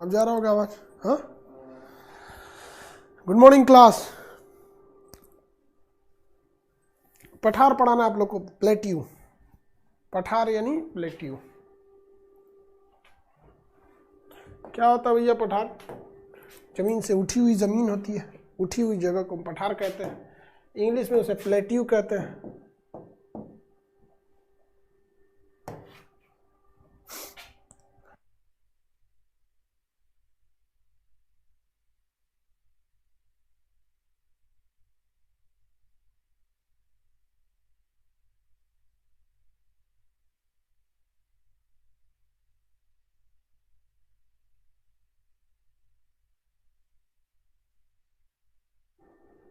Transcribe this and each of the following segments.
अब जा रहा होगा आवाज? हाँ, गुड मॉर्निंग क्लास। पठार पढ़ाना आप लोग को, प्लेट्यू। पठार यानी प्लेट्यू। क्या होता है भैया पठार? जमीन से उठी हुई जमीन होती है, उठी हुई जगह को पठार कहते हैं। इंग्लिश में उसे प्लेट्यू कहते हैं।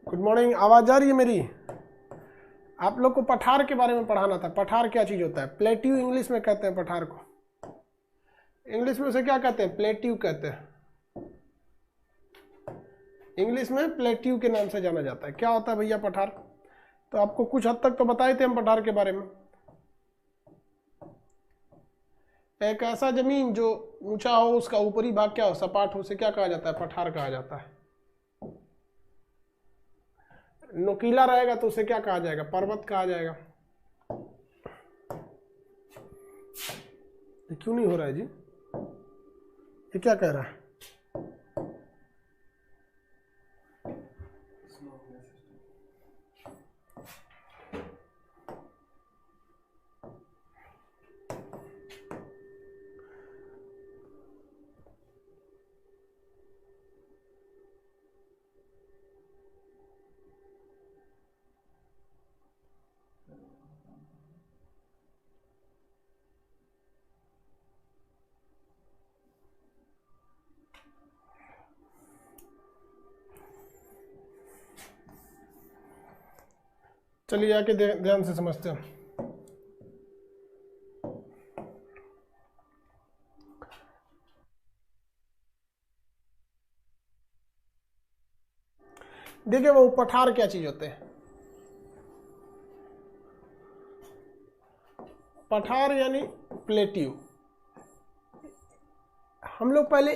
गुड मॉर्निंग, आवाज आ रही है मेरी? आप लोग को पठार के बारे में पढ़ाना था। पठार क्या चीज होता है? प्लेट्यू इंग्लिश में कहते हैं पठार को। इंग्लिश में उसे क्या कहते हैं? प्लेट्यू कहते हैं। इंग्लिश में प्लेट्यू के नाम से जाना जाता है। क्या होता है भैया पठार? तो आपको कुछ हद तक तो बताए थे हम पठार के बारे में। एक ऐसा जमीन जो ऊंचा हो, उसका ऊपरी भाग क्या हो? सपाट हो, उसे क्या कहा जाता है? पठार कहा जाता है। नुकीला रहेगा तो उसे क्या कहा जाएगा? पर्वत कहा जाएगा। ये क्यों नहीं हो रहा है जी? ये क्या कह रहा है? चलिए आके ध्यान से समझते हैं। देखिए वो पठार क्या चीज होते हैं? पठार यानी प्लेट्यू। हम लोग पहले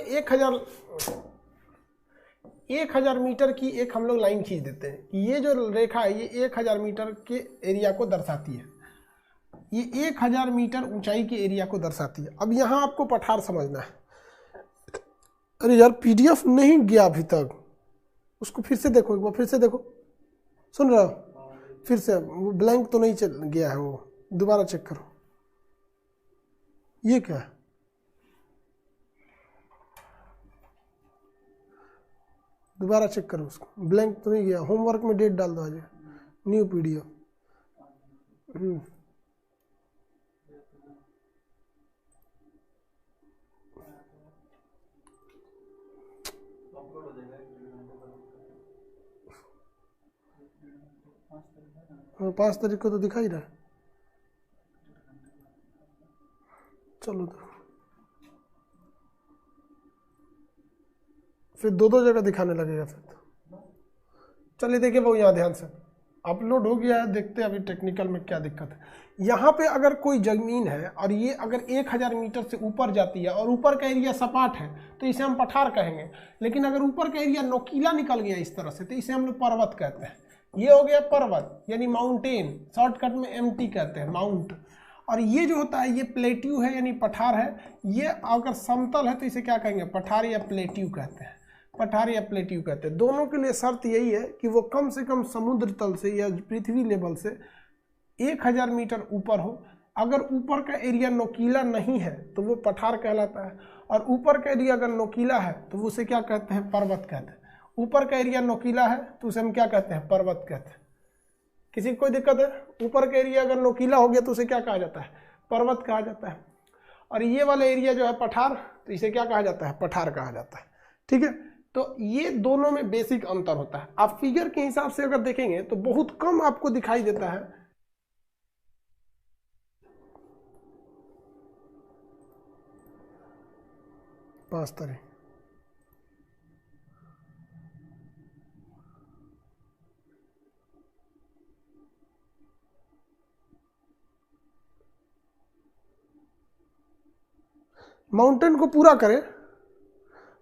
1000 मीटर की एक हम लोग लाइन खींच देते हैं। ये जो रेखा है ये 1000 मीटर के एरिया को दर्शाती है। ये 1000 मीटर ऊंचाई के एरिया को दर्शाती है। अब यहाँ आपको पठार समझना है। अरे यार पीडीएफ नहीं गया अभी तक, उसको फिर से देखो, एक बार फिर से देखो। सुन रहा हो? फिर से वो ब्लैंक तो नहीं चल गया है, वो दोबारा चेक करो। ये क्या है? दोबारा चेक करो उसको, ब्लैंक तो नहीं गया। होमवर्क में डेट डाल दो आज, न्यू पीडीएफ। हाँ 5 तारीख को तो दिखा ही रहा है। चलो तो फिर दो जगह दिखाने लगेगा फिर तो। चलिए देखिए वो यहाँ ध्यान से अपलोड हो गया है। देखते हैं अभी टेक्निकल में क्या दिक्कत है। यहाँ पे अगर कोई जमीन है और ये अगर 1000 मीटर से ऊपर जाती है और ऊपर का एरिया सपाट है तो इसे हम पठार कहेंगे। लेकिन अगर ऊपर का एरिया नोकीला निकल गया इस तरह से तो इसे हम लोग पर्वत कहते हैं। ये हो गया पर्वत यानी माउंटेन, शॉर्टकट में एमटी कहते हैं, माउंट। और ये जो होता है ये प्लेट्यू है यानी पठार है। ये अगर समतल है तो इसे क्या कहेंगे? पठार या प्लेट्यू कहते हैं। पठार या प्लेट्यू कहते हैं। दोनों के लिए शर्त यही है कि वो कम से कम समुद्र तल से या पृथ्वी लेवल से 1000 मीटर ऊपर हो। अगर ऊपर का एरिया नोकीला नहीं है तो वो पठार कहलाता है, और ऊपर का एरिया अगर नोकीला है तो वो उसे क्या कहते हैं? पर्वत कहते हैं। ऊपर का एरिया नोकीला है तो उसे हम क्या कहते हैं? पर्वत कहते हैं। किसी को कोई दिक्कत है? ऊपर का एरिया अगर नोकीला हो गया तो उसे क्या कहा जाता है? पर्वत कहा जाता है। और ये वाला एरिया जो है पठार, तो इसे क्या कहा जाता है? पठार कहा जाता है। ठीक है, तो ये दोनों में बेसिक अंतर होता है। आप फिगर के हिसाब से अगर देखेंगे तो बहुत कम आपको दिखाई देता है। पांच तारीख माउंटेन को पूरा करें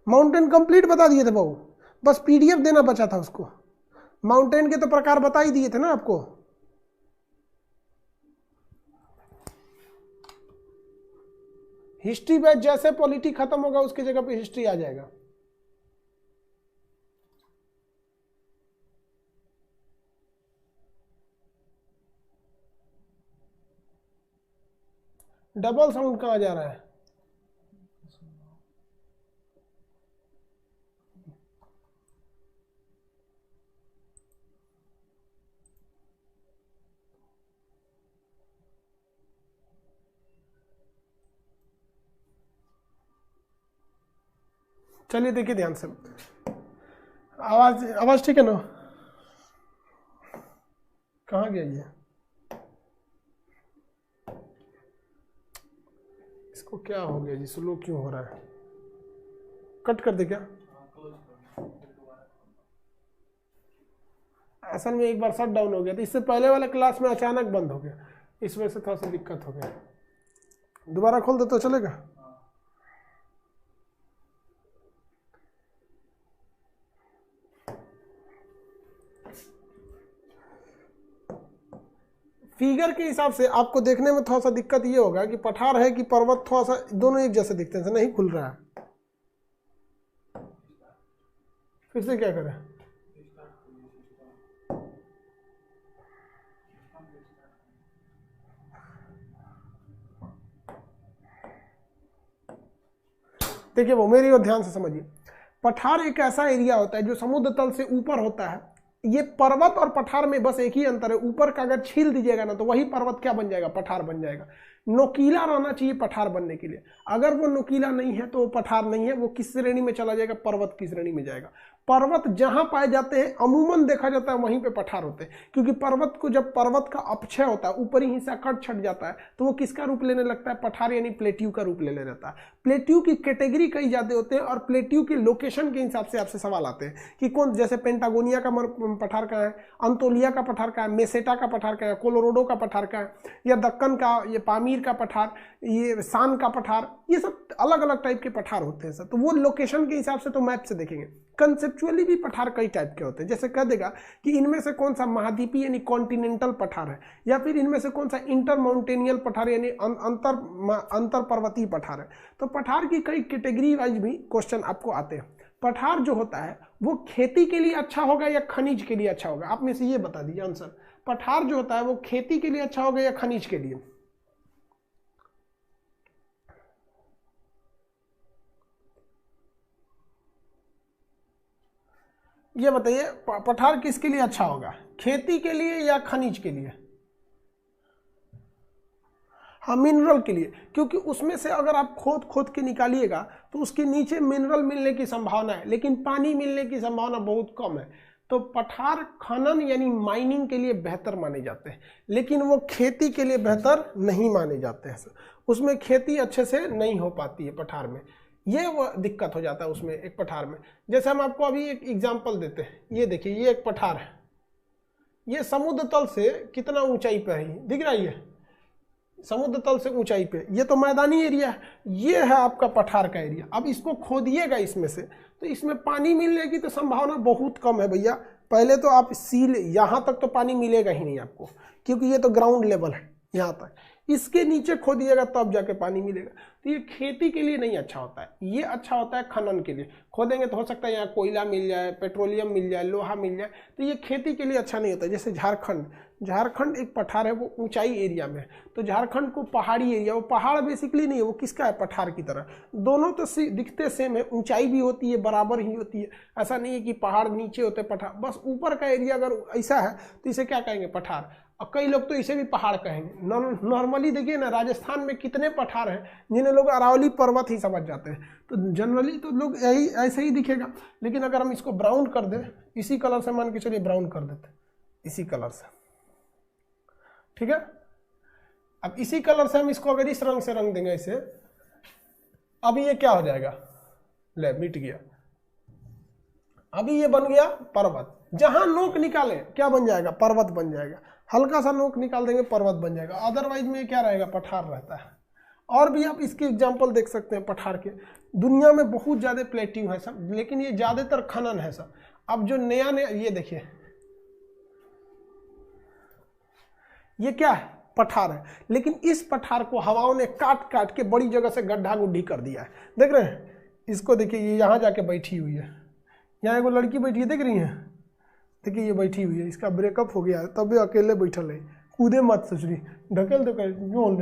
माउंटेन कंप्लीट बता दिए थे बाबू, बस पीडीएफ देना बचा था उसको। माउंटेन के तो प्रकार बता ही दिए थे ना आपको। हिस्ट्री बैच जैसे पॉलिटी खत्म होगा उसकी जगह पे हिस्ट्री आ जाएगा। डबल साउंड कहाँ जा रहा है? चलिए देखिए ध्यान से, आवाज आवाज ठीक है ना? कहाँ गया ये? इसको क्या हो गया जी, स्लो क्यों हो रहा है? कट कर दे क्या? असल में एक बार शट डाउन हो गया था, इससे पहले वाले क्लास में अचानक बंद हो गया, इस वजह से थोड़ा सा दिक्कत हो गया। दोबारा खोल दे तो चलेगा? फिगर के हिसाब से आपको देखने में थोड़ा सा दिक्कत ये होगा कि पठार है कि पर्वत, थोड़ा सा दोनों एक जैसे दिखते हैं, नहीं खुल रहा है। फिर से क्या करें? देखिए वो मेरी और ध्यान से समझिए, पठार एक ऐसा एरिया होता है जो समुद्र तल से ऊपर होता है। ये पर्वत और पठार में बस एक ही अंतर है, ऊपर का अगर छील दीजिएगा ना तो वही पर्वत क्या बन जाएगा? पठार बन जाएगा। नोकीला रहना चाहिए पठार बनने के लिए, अगर वो नोकीला नहीं है तो वो पठार नहीं है, वो किस श्रेणी में चला जाएगा? पर्वत की श्रेणी में जाएगा। पर्वत जहां पाए जाते हैं अमूमन देखा जाता है वहीं पे पठार होते हैं, क्योंकि पर्वत को जब पर्वत का अपक्षय होता है, ऊपरी हिस्सा कट छट जाता है, तो वो किसका रूप लेने लगता है? पठार यानी प्लेट्यू का रूप लेने लगता है। प्लेट्यू की कैटेगरी कई ज्यादा होते हैं और प्लेट्यू के लोकेशन के हिसाब से आपसे सवाल आते हैं कि कौन, जैसे पेंटागोनिया का पठार कहाँ है, अंतोलिया का पठार कहाँ है, मेसेटा का पठार कहाँ है, कोलोराडो का पठार कहाँ है, या दक्कन का ये पामीर का पठार, ये सान का पठार, ये सब अलग अलग टाइप के पठार होते हैं सर। तो वो लोकेशन के हिसाब से तो मैप से देखेंगे। कंसेप्चुअली भी पठार कई टाइप के होते हैं, जैसे कह देगा कि इनमें से कौन सा महाद्वीपीय यानी कॉन्टिनेंटल पठार है, या फिर इनमें से कौन सा इंटर माउंटेनियल पठार यानी अंतर पर्वतीय पठार है। तो पठार की कई कैटेगरी वाइज भी क्वेश्चन आपको आते हैं। पठार जो होता है वो खेती के लिए अच्छा होगा या खनिज के लिए अच्छा होगा? आप में से ये बता दीजिए आंसर। पठार जो होता है वो खेती के लिए अच्छा होगा या खनिज के लिए? ये बताइए, पठार किसके लिए अच्छा होगा, खेती के लिए या खनिज के लिए? हाँ, मिनरल के लिए, क्योंकि उसमें से अगर आप खोद खोद के निकालिएगा तो उसके नीचे मिनरल मिलने की संभावना है, लेकिन पानी मिलने की संभावना बहुत कम है। तो पठार खनन यानी माइनिंग के लिए बेहतर माने जाते हैं, लेकिन वो खेती के लिए बेहतर नहीं माने जाते हैं। उसमें खेती अच्छे से नहीं हो पाती है पठार में, ये वो दिक्कत हो जाता है उसमें एक पठार में। जैसे हम आपको अभी एक एग्जांपल देते हैं, ये देखिए ये एक पठार है, ये समुद्र तल से कितना ऊंचाई पे है, दिख रहा है ये समुद्र तल से ऊंचाई पे, ये तो मैदानी एरिया है, ये है आपका पठार का एरिया। अब इसको खोदिएगा इसमें से, तो इसमें पानी मिलने की तो संभावना बहुत कम है भैया। पहले तो आप सील, यहाँ तक तो पानी मिलेगा ही नहीं आपको, क्योंकि ये तो ग्राउंड लेवल है यहाँ तक। इसके नीचे खोदिएगा तब जाके पानी मिलेगा। तो ये खेती के लिए नहीं अच्छा होता है, ये अच्छा होता है खनन के लिए। खोदेंगे तो हो सकता है यहाँ कोयला मिल जाए, पेट्रोलियम मिल जाए, लोहा मिल जाए, तो ये खेती के लिए अच्छा नहीं होता। जैसे झारखंड एक पठार है, वो ऊंचाई एरिया में है, तो झारखंड को पहाड़ी एरिया, वो पहाड़ बेसिकली नहीं है, वो किसका है? पठार की तरह। दोनों तो दिखते सेम है, ऊंचाई भी होती है, बराबर ही होती है। ऐसा नहीं है कि पहाड़ नीचे होते पठार, बस ऊपर का एरिया अगर ऐसा है तो इसे क्या कहेंगे? पठार। और कई लोग तो इसे भी पहाड़ कहेंगे। नॉर्मली देखिए ना, राजस्थान में कितने पठार हैं जिन्हें लोग अरावली पर्वत ही समझ जाते हैं। तो जनरली तो लोग यही ऐसे ही दिखेगा, लेकिन अगर हम इसको ब्राउन कर दें, इसी कलर से मान के चलिए ब्राउन कर देते, इसी कलर से, ठीक है। अब इसी कलर से हम इसको अगर इस रंग से रंग देंगे इसे, अभी ये क्या हो जाएगा? ले, मिट गया। अभी ये बन गया पर्वत। जहां नोक निकाले क्या बन जाएगा? पर्वत बन जाएगा। हल्का सा नोक निकाल देंगे पर्वत बन जाएगा। अदरवाइज में क्या रहेगा? पठार रहता है। और भी आप इसके एग्जाम्पल देख सकते हैं पठार के। दुनिया में बहुत ज़्यादा प्लेट्यू है सब, लेकिन ये ज़्यादातर खनन है सब। अब जो नया नया ये देखिए, ये क्या है, पठार है, लेकिन इस पठार को हवाओं ने काट काट के बड़ी जगह से गड्ढा गुड्ढी कर दिया है। देख रहे हैं इसको, देखिए ये यहाँ जाके बैठी हुई है, यहाँ एगो लड़की बैठी है, देख रही है, देखिए ये बैठी हुई है, इसका ब्रेकअप हो गया है तब भी अकेले बैठल है। कूदे मत ससुरी, ढकेल दो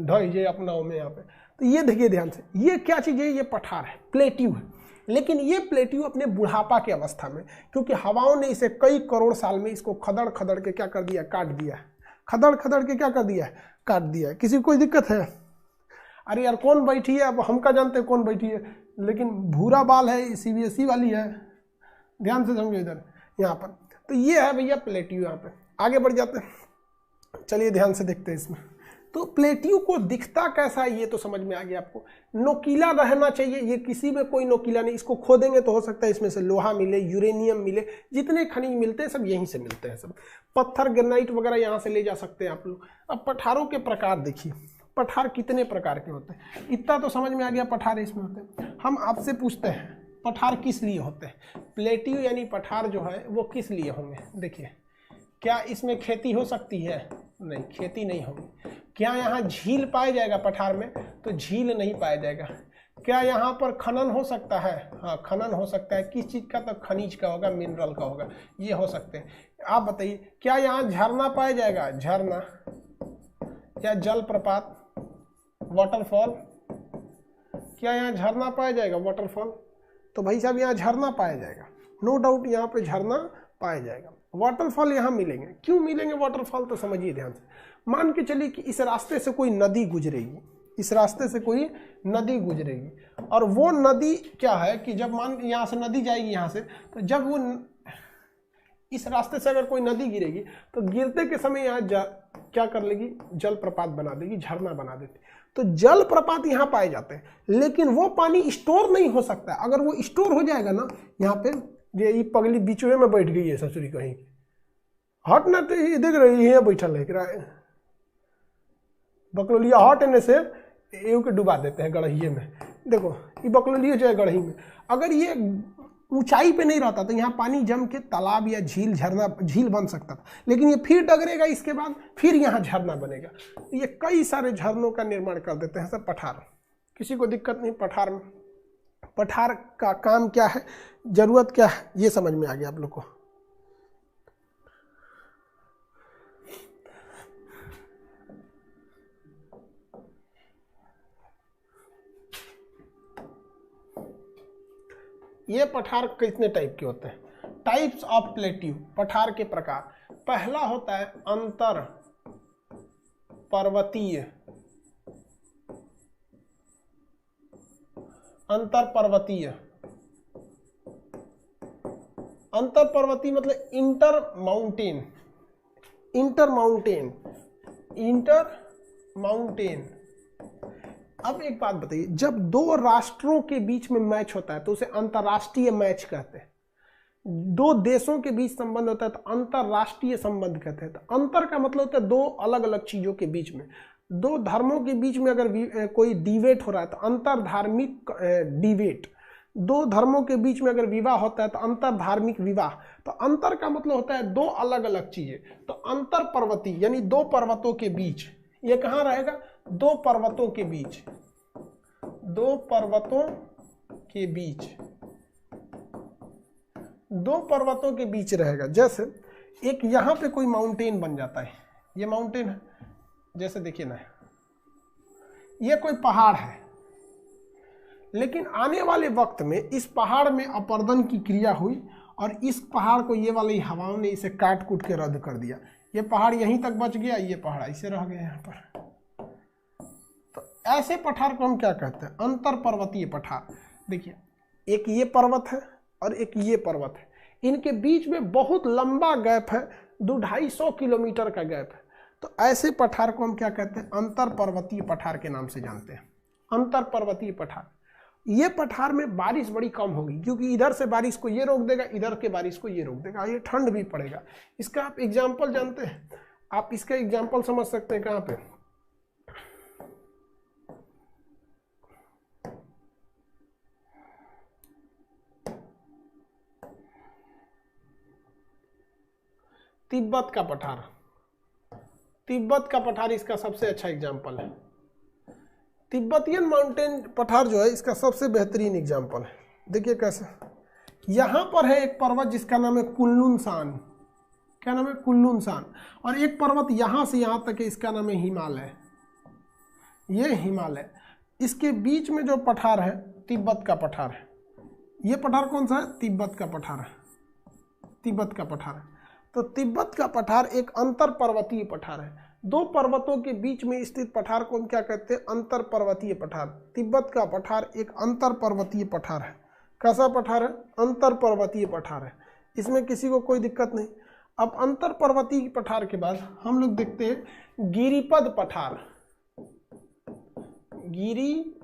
ढाई अपना में यहाँ पे। तो ये देखिए ध्यान से, ये क्या चीज़ है, ये पठार है, प्लेट्यू है। लेकिन ये प्लेट्यू अपने बुढ़ापा की अवस्था में, क्योंकि हवाओं ने इसे कई करोड़ साल में इसको खदड़ खदड़ के क्या कर दिया, काट दिया है। खदड़ खदड़ के क्या कर दिया है, काट दिया है। किसी को कोई दिक्कत है? अरे यार कौन बैठी है, अब हम क्या जानते हैं कौन बैठी है, लेकिन भूरा बाल है, CBSE वाली है, ध्यान से समझो इधर यहाँ पर। तो ये है भैया प्लेट्यू। यहाँ पे आगे बढ़ जाते हैं, चलिए ध्यान से देखते हैं इसमें। तो प्लेट्यू को दिखता कैसा है ये तो समझ में आ गया आपको। नोकीला रहना चाहिए, ये किसी में कोई नोकीला नहीं। इसको खोदेंगे तो हो सकता है इसमें से लोहा मिले, यूरेनियम मिले, जितने खनिज मिलते हैं सब यहीं से मिलते हैं सब। पत्थर ग्रेनाइट वगैरह यहाँ से ले जा सकते हैं आप लोग। अब पठारों के प्रकार देखिए, पठार कितने प्रकार के होते हैं, इतना तो समझ में आ गया पठार इसमें होते हैं। हम आपसे पूछते हैं पठार किस लिए होते हैं। प्लेट्यू यानी पठार जो है वो किस लिए होंगे। देखिए, क्या इसमें खेती हो सकती है? नहीं, खेती नहीं होगी। क्या यहाँ झील पाया जाएगा पठार में? तो झील नहीं पाया जाएगा। क्या यहाँ पर खनन हो सकता है? हाँ, खनन हो सकता है। किस चीज़ का? तो खनिज का होगा, मिनरल का होगा, ये हो सकते हैं। आप बताइए, क्या यहाँ झरना पाया जाएगा? झरना या जलप्रपात, वाटरफॉल, क्या यहाँ झरना पाया जाएगा? वाटरफॉल। तो भाई साहब यहाँ झरना पाया जाएगा, नो डाउट यहाँ पे झरना पाया जाएगा। वाटरफॉल यहाँ मिलेंगे। क्यों मिलेंगे वाटरफॉल? तो समझिए ध्यान से। मान के चलिए कि इस रास्ते से कोई नदी गुजरेगी, इस रास्ते से कोई नदी गुजरेगी, और वो नदी क्या है कि जब मान यहाँ से नदी जाएगी यहाँ से, तो जब वो इस रास्ते से अगर कोई नदी गिरेगी तो गिरते के समय यहाँ क्या कर लेगी? जलप्रपात बना देगी, झरना बना देती। तो जलप्रपात यहाँ पाए जाते हैं, लेकिन वो पानी स्टोर नहीं हो सकता। अगर वो स्टोर हो जाएगा ना, यहाँ पे ये पगली बीचवे में बैठ गई है ससुरी कहीं, हट ना, तो ये देख रही है बैठल है, बकलोलिया हटने से एव के डुबा देते हैं गढ़हिए में। देखो ये बकलोलिया जो है गढ़ही में, अगर ये ऊंचाई पे नहीं रहता तो यहाँ पानी जम के तालाब या झील, झरना, झील बन सकता था, लेकिन ये फिर डगरेगा, इसके बाद फिर यहाँ झरना बनेगा। ये कई सारे झरनों का निर्माण कर देते हैं सब पठार। किसी को दिक्कत नहीं पठार में। पठार का काम क्या है, जरूरत क्या है, ये समझ में आ गया आप लोग को। ये पठार कितने टाइप के होते हैं? टाइप्स ऑफ प्लेट्यू, पठार के प्रकार। पहला होता है अंतर पर्वतीय। अंतर पर्वतीय, अंतर पर्वतीय मतलब inter mountain, inter mountain, inter mountain. अब एक बात बताइए, जब दो राष्ट्रों के बीच में मैच होता है तो उसे अंतरराष्ट्रीय मैच कहते हैं। दो देशों के बीच संबंध होता है तो अंतरराष्ट्रीय संबंध कहते हैं। तो अंतर का मतलब होता है दो अलग अलग चीजों के बीच में, दो धर्मों के बीच में अगर कोई डिबेट हो रहा है तो अंतर धार्मिक डिबेट। दो धर्मों के बीच में अगर विवाह होता है तो अंतर धार्मिक विवाह। तो अंतर का मतलब होता है दो अलग अलग चीजें। तो अंतर पर्वतीय यानी दो पर्वतों के बीच, ये कहाँ रहेगा? दो पर्वतों के बीच, दो पर्वतों के बीच, दो पर्वतों के बीच रहेगा। जैसे एक यहां पे कोई माउंटेन बन जाता है, ये माउंटेन है, जैसे देखिए ना, ये कोई पहाड़ है, लेकिन आने वाले वक्त में इस पहाड़ में अपर्दन की क्रिया हुई और इस पहाड़ को ये वाली हवाओं ने इसे काट कूट के रद्द कर दिया। ये पहाड़ यहीं तक बच गया, ये पहाड़ ऐसे रह गए यहाँ पर। तो ऐसे पठार को हम क्या कहते हैं? अंतर पर्वतीय पठार। देखिए, एक ये पर्वत है और एक ये पर्वत है, इनके बीच में बहुत लंबा गैप है, 200-250 किलोमीटर का गैप है। तो ऐसे पठार को हम क्या कहते हैं? अंतर पर्वतीय पठार के नाम से जानते हैं। अंतर पर्वतीय पठार। ये पठार में बारिश बड़ी कम होगी, क्योंकि इधर से बारिश को ये रोक देगा, इधर के बारिश को ये रोक देगा, ये ठंड भी पड़ेगा। इसका आप एग्जाम्पल जानते हैं? आप इसका एग्जाम्पल समझ सकते हैं कहाँ पे? तिब्बत का पठार, तिब्बत का पठार इसका सबसे अच्छा एग्जाम्पल है। तिब्बतियन माउंटेन पठार जो है इसका सबसे बेहतरीन एग्जाम्पल है। देखिए कैसे, यहाँ पर है एक पर्वत जिसका नाम है कुनलुन सान। क्या नाम है? कुनलुन सान। और एक पर्वत यहाँ से यहाँ तक है, इसका नाम है हिमालय। ये हिमालय, इसके बीच में जो पठार है तिब्बत का पठार है। ये पठार कौन सा है? तिब्बत का पठार है। तिब्बत का पठार है। तो तिब्बत का पठार एक अंतर पर्वतीय पठार है। दो पर्वतों के बीच में स्थित पठार को हम क्या कहते हैं? अंतर पर्वतीय पठार। तिब्बत का पठार एक अंतर पर्वतीय पठार है। कैसा पठार है? अंतर पर्वतीय पठार है। इसमें किसी को कोई दिक्कत नहीं। अब अंतर पर्वतीय पठार के बाद हम लोग देखते हैं गिरिपद पठार। गिरिपद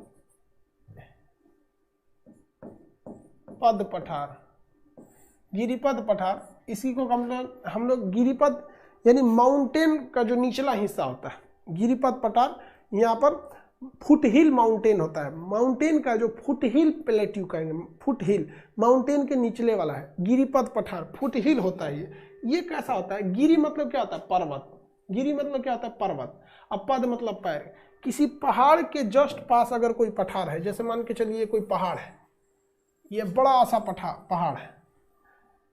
पठार, गिरिपद पठार, इसी को हम लोग गिरिपद यानी माउंटेन का जो निचला हिस्सा होता है गिरिपद पठार। यहाँ पर फुट हिल माउंटेन होता है, माउंटेन का जो फुट हिल प्लेट्यू कहेंगे, फुट हिल माउंटेन के निचले वाला है गिरिपद पठार, फुट हिल होता है। ये कैसा होता है? गिरी मतलब क्या होता है? पर्वत। गिरी मतलब क्या होता है? पर्वत। अब पद मतलब पैर। किसी पहाड़ के जस्ट पास अगर कोई पठार है, जैसे मान के चलिए कोई पहाड़ है, ये बड़ा सा पहाड़ है,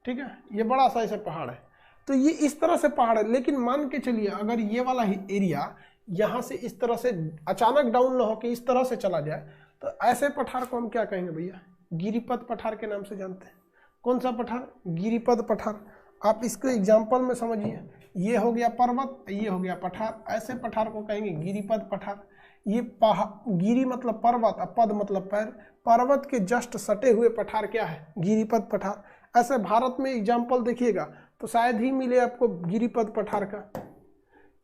ठीक है, ये बड़ा सा ऐसा पहाड़ है, तो ये इस तरह से पहाड़ है। लेकिन मान के चलिए अगर ये वाला एरिया यहाँ से इस तरह से अचानक डाउन न होकर इस तरह से चला जाए, तो ऐसे पठार को हम क्या कहेंगे भैया? गिरिपद पठार के नाम से जानते हैं। कौन सा पठार? गिरिपद पठार। आप इसको एग्जाम्पल में समझिए, ये हो गया पर्वत, ये हो गया पठार, ऐसे पठार को कहेंगे गिरिपद पठार। ये गिरी मतलब पर्वत और पद मतलब पैर, पर्वत के जस्ट सटे हुए पठार क्या है? गिरिपद पठार। ऐसे भारत में एग्जाम्पल देखिएगा तो शायद ही मिले आपको गिरिपद पठार का।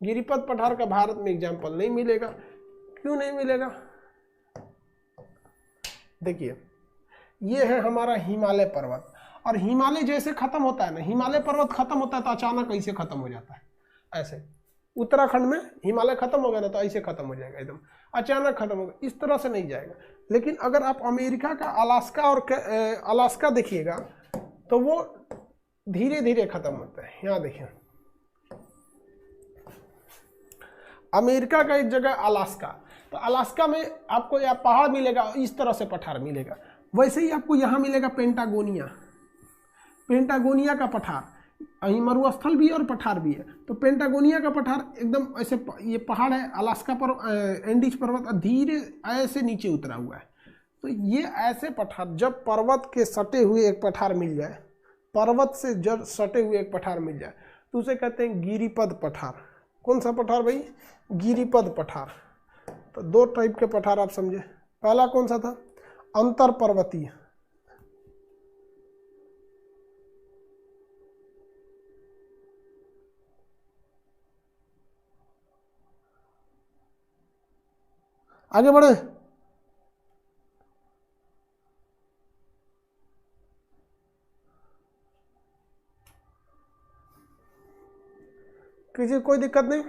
गिरिपद पठार का भारत में एग्जाम्पल नहीं मिलेगा। क्यों नहीं मिलेगा? देखिए, ये है हमारा हिमालय पर्वत, और हिमालय जैसे खत्म होता है ना, हिमालय पर्वत खत्म होता है तो अचानक ऐसे खत्म हो जाता है। ऐसे उत्तराखंड में हिमालय खत्म हो गया ना तो ऐसे खत्म हो जाएगा, एकदम अचानक खत्म होगा, इस तरह से नहीं जाएगा। लेकिन अगर आप अमेरिका का अलास्का देखिएगा तो वो धीरे धीरे खत्म होता है। यहाँ देखिए, अमेरिका का एक जगह अलास्का, तो अलास्का में आपको या पहाड़ मिलेगा, इस तरह से पठार मिलेगा। वैसे ही आपको यहाँ मिलेगा पेंटागोनिया, पेंटागोनिया का पठार, यहीं मरुस्थल भी है और पठार भी है। तो पेंटागोनिया का पठार एकदम ऐसे, ये पहाड़ है अलास्का पर, एंडीज पर्वत धीरे ऐसे नीचे उतरा हुआ है। तो ये ऐसे पठार, जब पर्वत के सटे हुए एक पठार मिल जाए, पर्वत से जब सटे हुए एक पठार मिल जाए तो उसे कहते हैं गिरिपद पठार। कौन सा पठार भाई? गिरिपद पठार। तो दो टाइप के पठार आप समझे। पहला कौन सा था? अंतर पर्वतीय। आगे बढ़े। किसी कोई दिक्कत नहीं?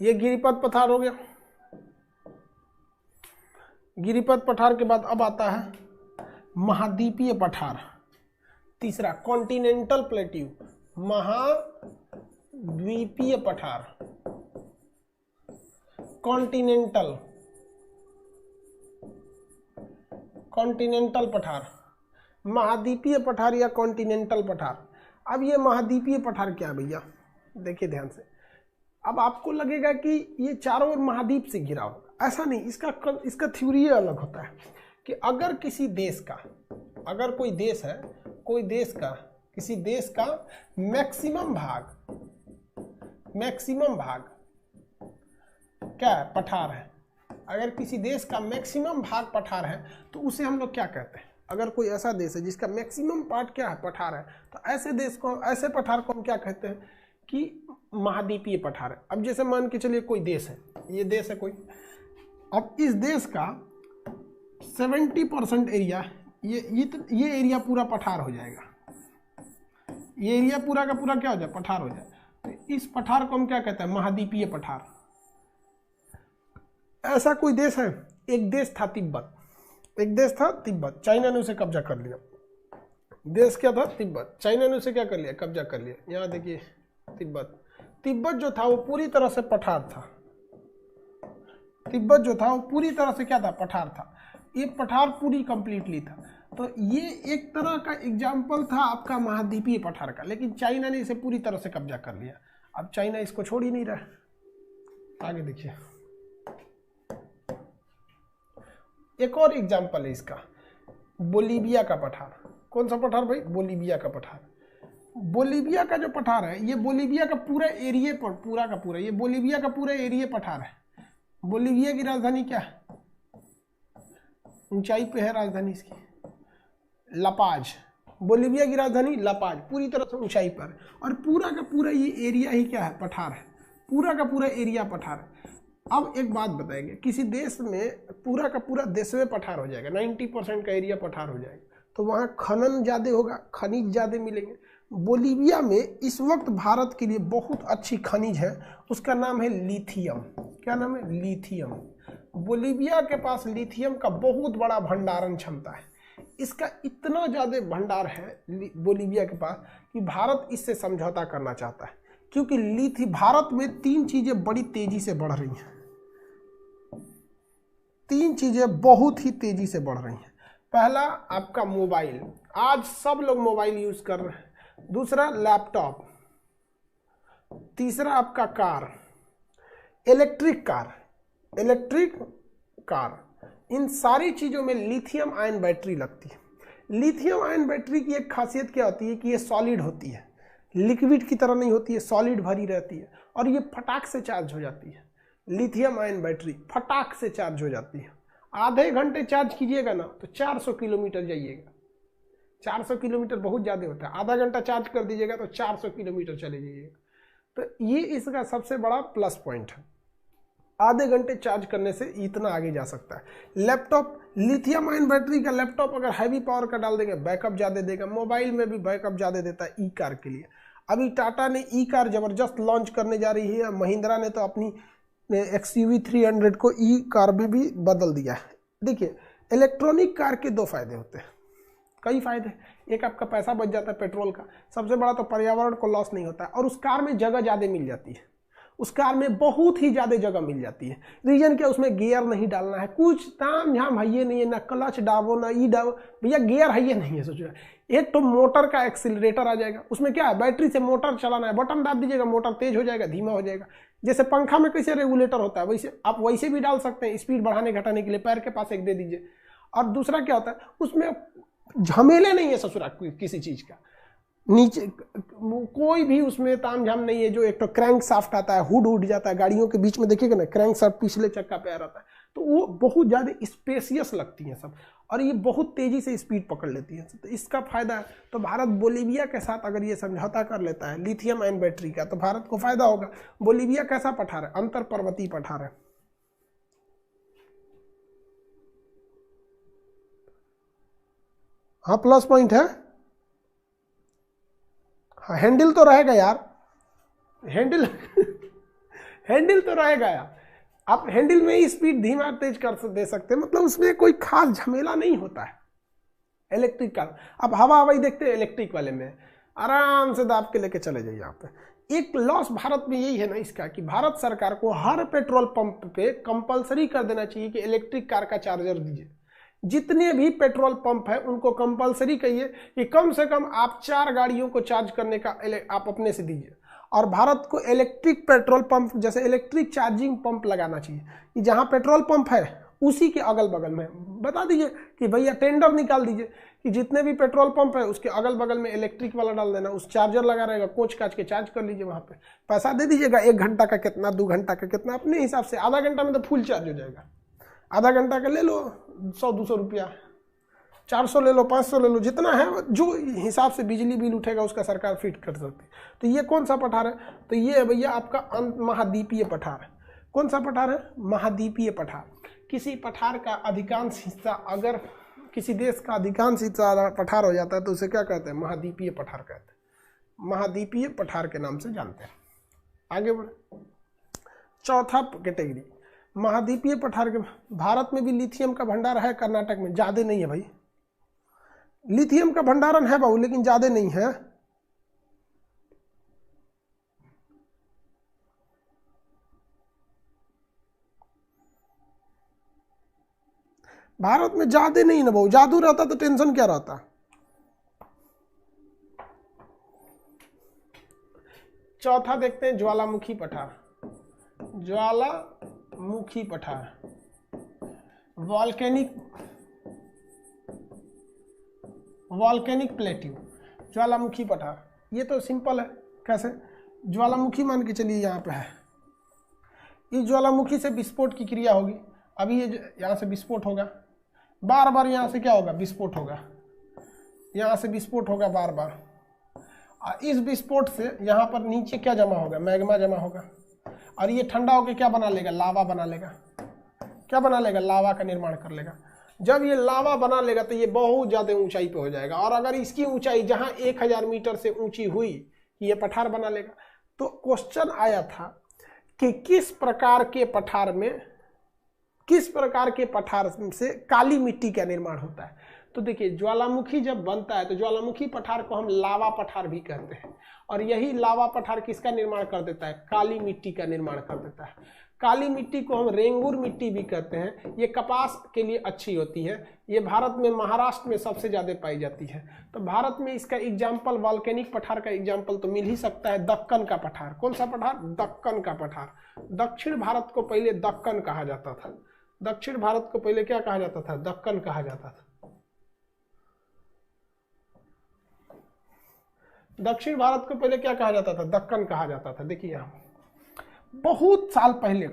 ये गिरिपद पठार हो गया। गिरिपद पठार के बाद अब आता है महाद्वीपीय पठार। तीसरा कॉन्टिनेंटल प्लेट्यू, महाद्वीपीय पठार, कॉन्टिनेंटल पठार, महाद्वीपीय पठार या कॉन्टिनेंटल पठार। अब ये महाद्वीपीय पठार क्या है भैया? देखिए ध्यान से। अब आपको लगेगा कि ये चारों ओर महाद्वीप से घिरा होगा, ऐसा नहीं। इसका थ्योरी अलग होता है कि अगर किसी देश का, अगर कोई देश है, कोई देश का, किसी देश का मैक्सिमम भाग क्या है? पठार है। अगर किसी देश का मैक्सिमम भाग पठार है तो उसे हम लोग क्या कहते हैं? अगर कोई ऐसा देश है जिसका मैक्सिमम पार्ट क्या है? पठार है, तो ऐसे देश को, ऐसे पठार को हम क्या कहते हैं? कि महाद्वीपीय पठार है। अब जैसे मान के चलिए कोई देश है, ये देश है कोई, अब इस देश का 70% एरिया, ये एरिया पूरा पठार हो जाएगा, ये एरिया पूरा का पूरा क्या हो जाए, पठार हो जाए। तो इस पठार को हम क्या कहते हैं, महाद्वीपीय पठार। ऐसा कोई देश है, एक देश था तिब्बत, एक देश था तिब्बत, चाइना ने उसे कब्जा कर लिया। देश क्या था, तिब्बत, चाइना ने उसे क्या कर लिया, कब्जा कर लिया। यहाँ देखिए तिब्बत, तिब्बत जो था वो पूरी तरह से पठार था, तिब्बत जो था वो पूरी तरह से क्या था, पठार था। ये पठार पूरी कंप्लीटली था। तो ये एक तरह का एग्जाम्पल था आपका महाद्वीपीय पठार का, लेकिन चाइना ने इसे पूरी तरह से कब्जा कर लिया। अब चाइना इसको छोड़ ही नहीं रहा। आगे देखिए, एक और एग्जाम्पल है इसका, बोलीविया का पठार। कौन सा पठार भाई, बोलीविया का पठार। बोलीविया का जो पठार है, ये बोलीविया का पूरा एरिया पर, पूरा का पूरा, ये बोलीविया का पूरा एरिया पठार है। बोलीविया की राजधानी क्या है, ऊंचाई पे है राजधानी इसकी, लापाज। बोलीविया की राजधानी लापाज, पूरी तरह से ऊंचाई पर, और पूरा का पूरा ये एरिया ही क्या है, पठार है। पूरा का पूरा एरिया पठार है। अब एक बात बताएंगे, किसी देश में पूरा का पूरा देशवे पठार हो जाएगा, 90% का एरिया पठार हो जाएगा, तो वहाँ खनन ज़्यादा होगा, खनिज ज़्यादा मिलेंगे। बोलीविया में इस वक्त भारत के लिए बहुत अच्छी खनिज है, उसका नाम है लिथियम। क्या नाम है, लिथियम। बोलीविया के पास लिथियम का बहुत बड़ा भंडारण क्षमता है। इसका इतना ज़्यादा भंडार है बोलीविया के पास कि भारत इससे समझौता करना चाहता है, क्योंकि भारत में 3 चीज़ें बड़ी तेजी से बढ़ रही हैं, 3 चीज़ें बहुत ही तेजी से बढ़ रही हैं। पहला आपका मोबाइल, आज सब लोग मोबाइल यूज कर रहे हैं। दूसरा लैपटॉप, तीसरा आपका कार, इलेक्ट्रिक कार। इन सारी चीज़ों में लिथियम आयन बैटरी लगती है। लिथियम आयन बैटरी की एक खासियत क्या होती है कि ये सॉलिड होती है, लिक्विड की तरह नहीं होती है, सॉलिड भरी रहती है, और ये फटाक से चार्ज हो जाती है। लिथियम आयन बैटरी फटाक से चार्ज हो जाती है। आधे घंटे चार्ज कीजिएगा ना तो 400 किलोमीटर जाइएगा। 400 किलोमीटर बहुत ज़्यादा होता है, आधा घंटा चार्ज कर दीजिएगा तो 400 किलोमीटर चले जाइएगा। तो ये इसका सबसे बड़ा प्लस पॉइंट है, आधे घंटे चार्ज करने से इतना आगे जा सकता है। लैपटॉप, लिथियम आयन बैटरी का लैपटॉप अगर हैवी पावर का डाल देंगे बैकअप ज़्यादा देगा। मोबाइल में भी बैकअप ज़्यादा देता है ई कार के लिए। अभी टाटा ने ई कार ज़बरदस्त लॉन्च करने जा रही है, महिंद्रा ने तो अपनी XUV 300 को ई कार में भी बदल दिया है। देखिए, इलेक्ट्रॉनिक कार के 2 फायदे होते हैं, कई फायदे। एक आपका पैसा बच जाता है पेट्रोल का, सबसे बड़ा तो पर्यावरण को लॉस नहीं होता है, और उस कार में जगह ज़्यादा मिल जाती है। उस कार में बहुत ही ज़्यादा जगह मिल जाती है। रीजन क्या, उसमें गियर नहीं डालना है, कुछ ताम झाम है ये नहीं है, ना क्लच डाबो ना ई डाबो, भैया गियर है ये नहीं है। सोचो, एक तो मोटर का एक्सीलरेटर आ जाएगा, उसमें क्या है, बैटरी से मोटर चलाना है, बटन दाब दीजिएगा, मोटर तेज हो जाएगा, धीमा हो जाएगा। जैसे पंखा में कैसे रेगुलेटर होता है, वैसे आप वैसे भी डाल सकते हैं, स्पीड बढ़ाने घटाने के लिए पैर के पास एक दे दीजिए। और दूसरा क्या होता है, उसमें झमेले नहीं है ससुरा किसी चीज़ का, नीचे कोई भी उसमें ताम झाम नहीं है। जो एक तो क्रैंक शाफ्ट आता है, हुड उड़ जाता है गाड़ियों के बीच में, देखिएगा ना क्रैंक शाफ्ट पिछले चक्का पे आ रहा है, तो वो बहुत ज़्यादा स्पेसियस लगती हैं सब, और ये बहुत तेज़ी से स्पीड पकड़ लेती है। तो इसका फायदा है। तो भारत बोलीविया के साथ अगर ये समझौता कर लेता है लिथियम आयन बैटरी का, तो भारत को फायदा होगा। बोलीविया कैसा पठार है, अंतर पर्वतीय पठार है। हाँ, प्लस पॉइंट है। हाँ, हैंडल तो रहेगा यार, हैंडल हैंडल तो रहेगा यार। आप हैंडल में ही स्पीड धीमा तेज कर दे सकते हैं, मतलब उसमें कोई खास झमेला नहीं होता है। इलेक्ट्रिक कार, आप हवा हवाई देखते हैं इलेक्ट्रिक वाले में, आराम से दाब के लेके चले जाइए। आप एक लॉस भारत में यही है ना इसका, कि भारत सरकार को हर पेट्रोल पंप पे कंपलसरी कर देना चाहिए कि इलेक्ट्रिक कार का चार्जर दीजिए। जितने भी पेट्रोल पंप है उनको कंपलसरी कहिए कि कम से कम आप 4 गाड़ियों को चार्ज करने का आप अपने से दीजिए। और भारत को इलेक्ट्रिक पेट्रोल पंप, जैसे इलेक्ट्रिक चार्जिंग पंप लगाना चाहिए, कि जहां पेट्रोल पंप है उसी के अगल बगल में बता दीजिए कि भैया टेंडर निकाल दीजिए कि जितने भी पेट्रोल पंप है उसके अगल बगल में इलेक्ट्रिक वाला डाल देना, उस चार्जर लगा रहेगा, कोच काच के चार्ज कर लीजिए। वहाँ पे पैसा दे दीजिएगा, 1 घंटा का कितना, 2 घंटा का कितना, अपने हिसाब से। आधा घंटा में तो फुल चार्ज हो जाएगा, आधा घंटा का ले लो 100-200 रुपया, 400 ले लो, 500 ले लो, जितना है जो हिसाब से बिजली बिल उठेगा उसका सरकार फिट कर सकती है। तो ये कौन सा पठार है? तो ये है भैया आपका महाद्वीपीय पठार है। कौन सा पठार है? महाद्वीपीय पठार। किसी पठार का अधिकांश हिस्सा, अगर किसी देश का अधिकांश हिस्सा पठार हो जाता है तो उसे क्या कहते हैं? महाद्वीपीय पठार कहते हैं। महाद्वीपीय पठार के नाम से जानते हैं। आगे बढ़े, चौथा कैटेगरी महाद्वीपीय पठार के। भारत में भी लिथियम का भंडार है, कर्नाटक में ज्यादा नहीं है भाई। लिथियम का भंडारण है बाबू, लेकिन ज्यादा नहीं है। भारत में ज्यादा नहीं ना बाबू, जादू रहता तो टेंशन क्या रहता। चौथा देखते हैं ज्वालामुखी पठार। ज्वालामुखी पठार, वॉल्केनिक प्लेट्यू, ज्वालामुखी पठार। ये तो सिंपल है, कैसे? ज्वालामुखी मान के चलिए यहाँ पे है, इस ज्वालामुखी से विस्फोट की क्रिया होगी। अभी ये यहाँ से विस्फोट होगा, बार बार यहाँ से क्या होगा? विस्फोट होगा, यहाँ से विस्फोट होगा बार बार। इस विस्फोट से यहाँ पर नीचे क्या जमा होगा? मैग्मा जमा होगा, और ये ठंडा होकर क्या बना लेगा? लावा बना लेगा। क्या बना लेगा? लावा का निर्माण कर लेगा। जब ये लावा बना लेगा तो ये बहुत ज़्यादा ऊंचाई पे हो जाएगा, और अगर इसकी ऊंचाई जहाँ 1000 मीटर से ऊंची हुई ये पठार बना लेगा। तो क्वेश्चन आया था कि किस प्रकार के पठार से काली मिट्टी का निर्माण होता है। तो देखिए, ज्वालामुखी जब बनता है तो ज्वालामुखी पठार को हम लावा पठार भी कहते हैं, और यही लावा पठार किसका निर्माण कर देता है? काली मिट्टी का निर्माण कर देता है। काली मिट्टी को हम रेंगुर मिट्टी भी कहते हैं। ये कपास के लिए अच्छी होती है। ये भारत में महाराष्ट्र में सबसे ज़्यादा पाई जाती है। तो भारत में इसका एग्जाम्पल, वॉल्केनिक पठार का एग्जाम्पल तो मिल ही सकता है दक्कन का पठार। कौन सा पठार? दक्कन का पठार। दक्षिण भारत को पहले दक्कन कहा जाता था। दक्षिण भारत को पहले क्या कहा जाता था? दक्कन कहा जाता था। दक्षिण भारत को पहले क्या कहा जाता था? दक्कन कहा जाता था। देखिए यहाँ बहुत साल पहले,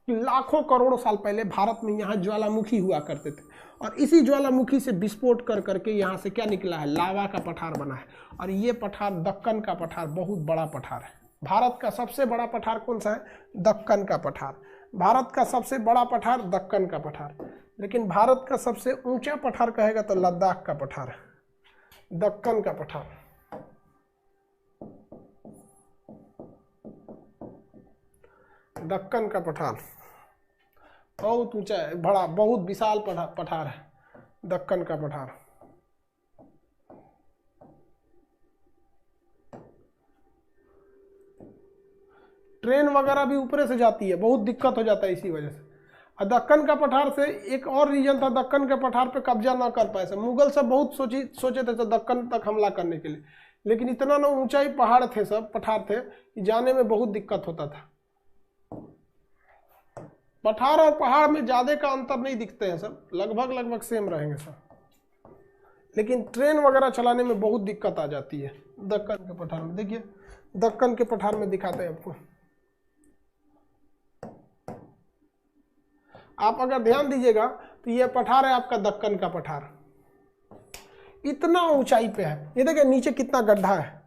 लाखों करोड़ों साल पहले भारत में यहाँ ज्वालामुखी हुआ करते थे, और इसी ज्वालामुखी से विस्फोट कर करके यहाँ से क्या निकला है? लावा का पठार बना है। और ये पठार दक्कन का पठार बहुत बड़ा पठार है। भारत का सबसे बड़ा पठार कौन सा है? दक्कन का पठार। भारत का सबसे बड़ा पठार दक्कन का पठार। लेकिन भारत का सबसे ऊंचा पठार कहेगा तो लद्दाख का पठार, दक्कन का पठार। दक्कन का पठार बहुत ऊंचा है, बड़ा, बहुत विशाल पठार है दक्कन का पठार। ट्रेन वगैरह भी ऊपर से जाती है, बहुत दिक्कत हो जाता है इसी वजह से। और दक्कन का पठार से एक और रीजन था, दक्कन के पठार पे कब्जा ना कर पाए। मुगल सब बहुत सोचे थे दक्कन तक हमला करने के लिए, लेकिन इतना ना ऊंचाई पहाड़ थे, सब पठार थे, जाने में बहुत दिक्कत होता था। पठार और पहाड़ में ज्यादा का अंतर नहीं दिखते हैं, सब लगभग सेम रहेंगे सब, लेकिन ट्रेन वगैरह चलाने में बहुत दिक्कत आ जाती है दक्कन के पठार में। देखिए दक्कन के पठार में दिखाते हैं आपको। आप अगर ध्यान दीजिएगा तो ये पठार है आपका दक्कन का पठार, इतना ऊंचाई पे है। ये देखिए नीचे कितना गड्ढा है,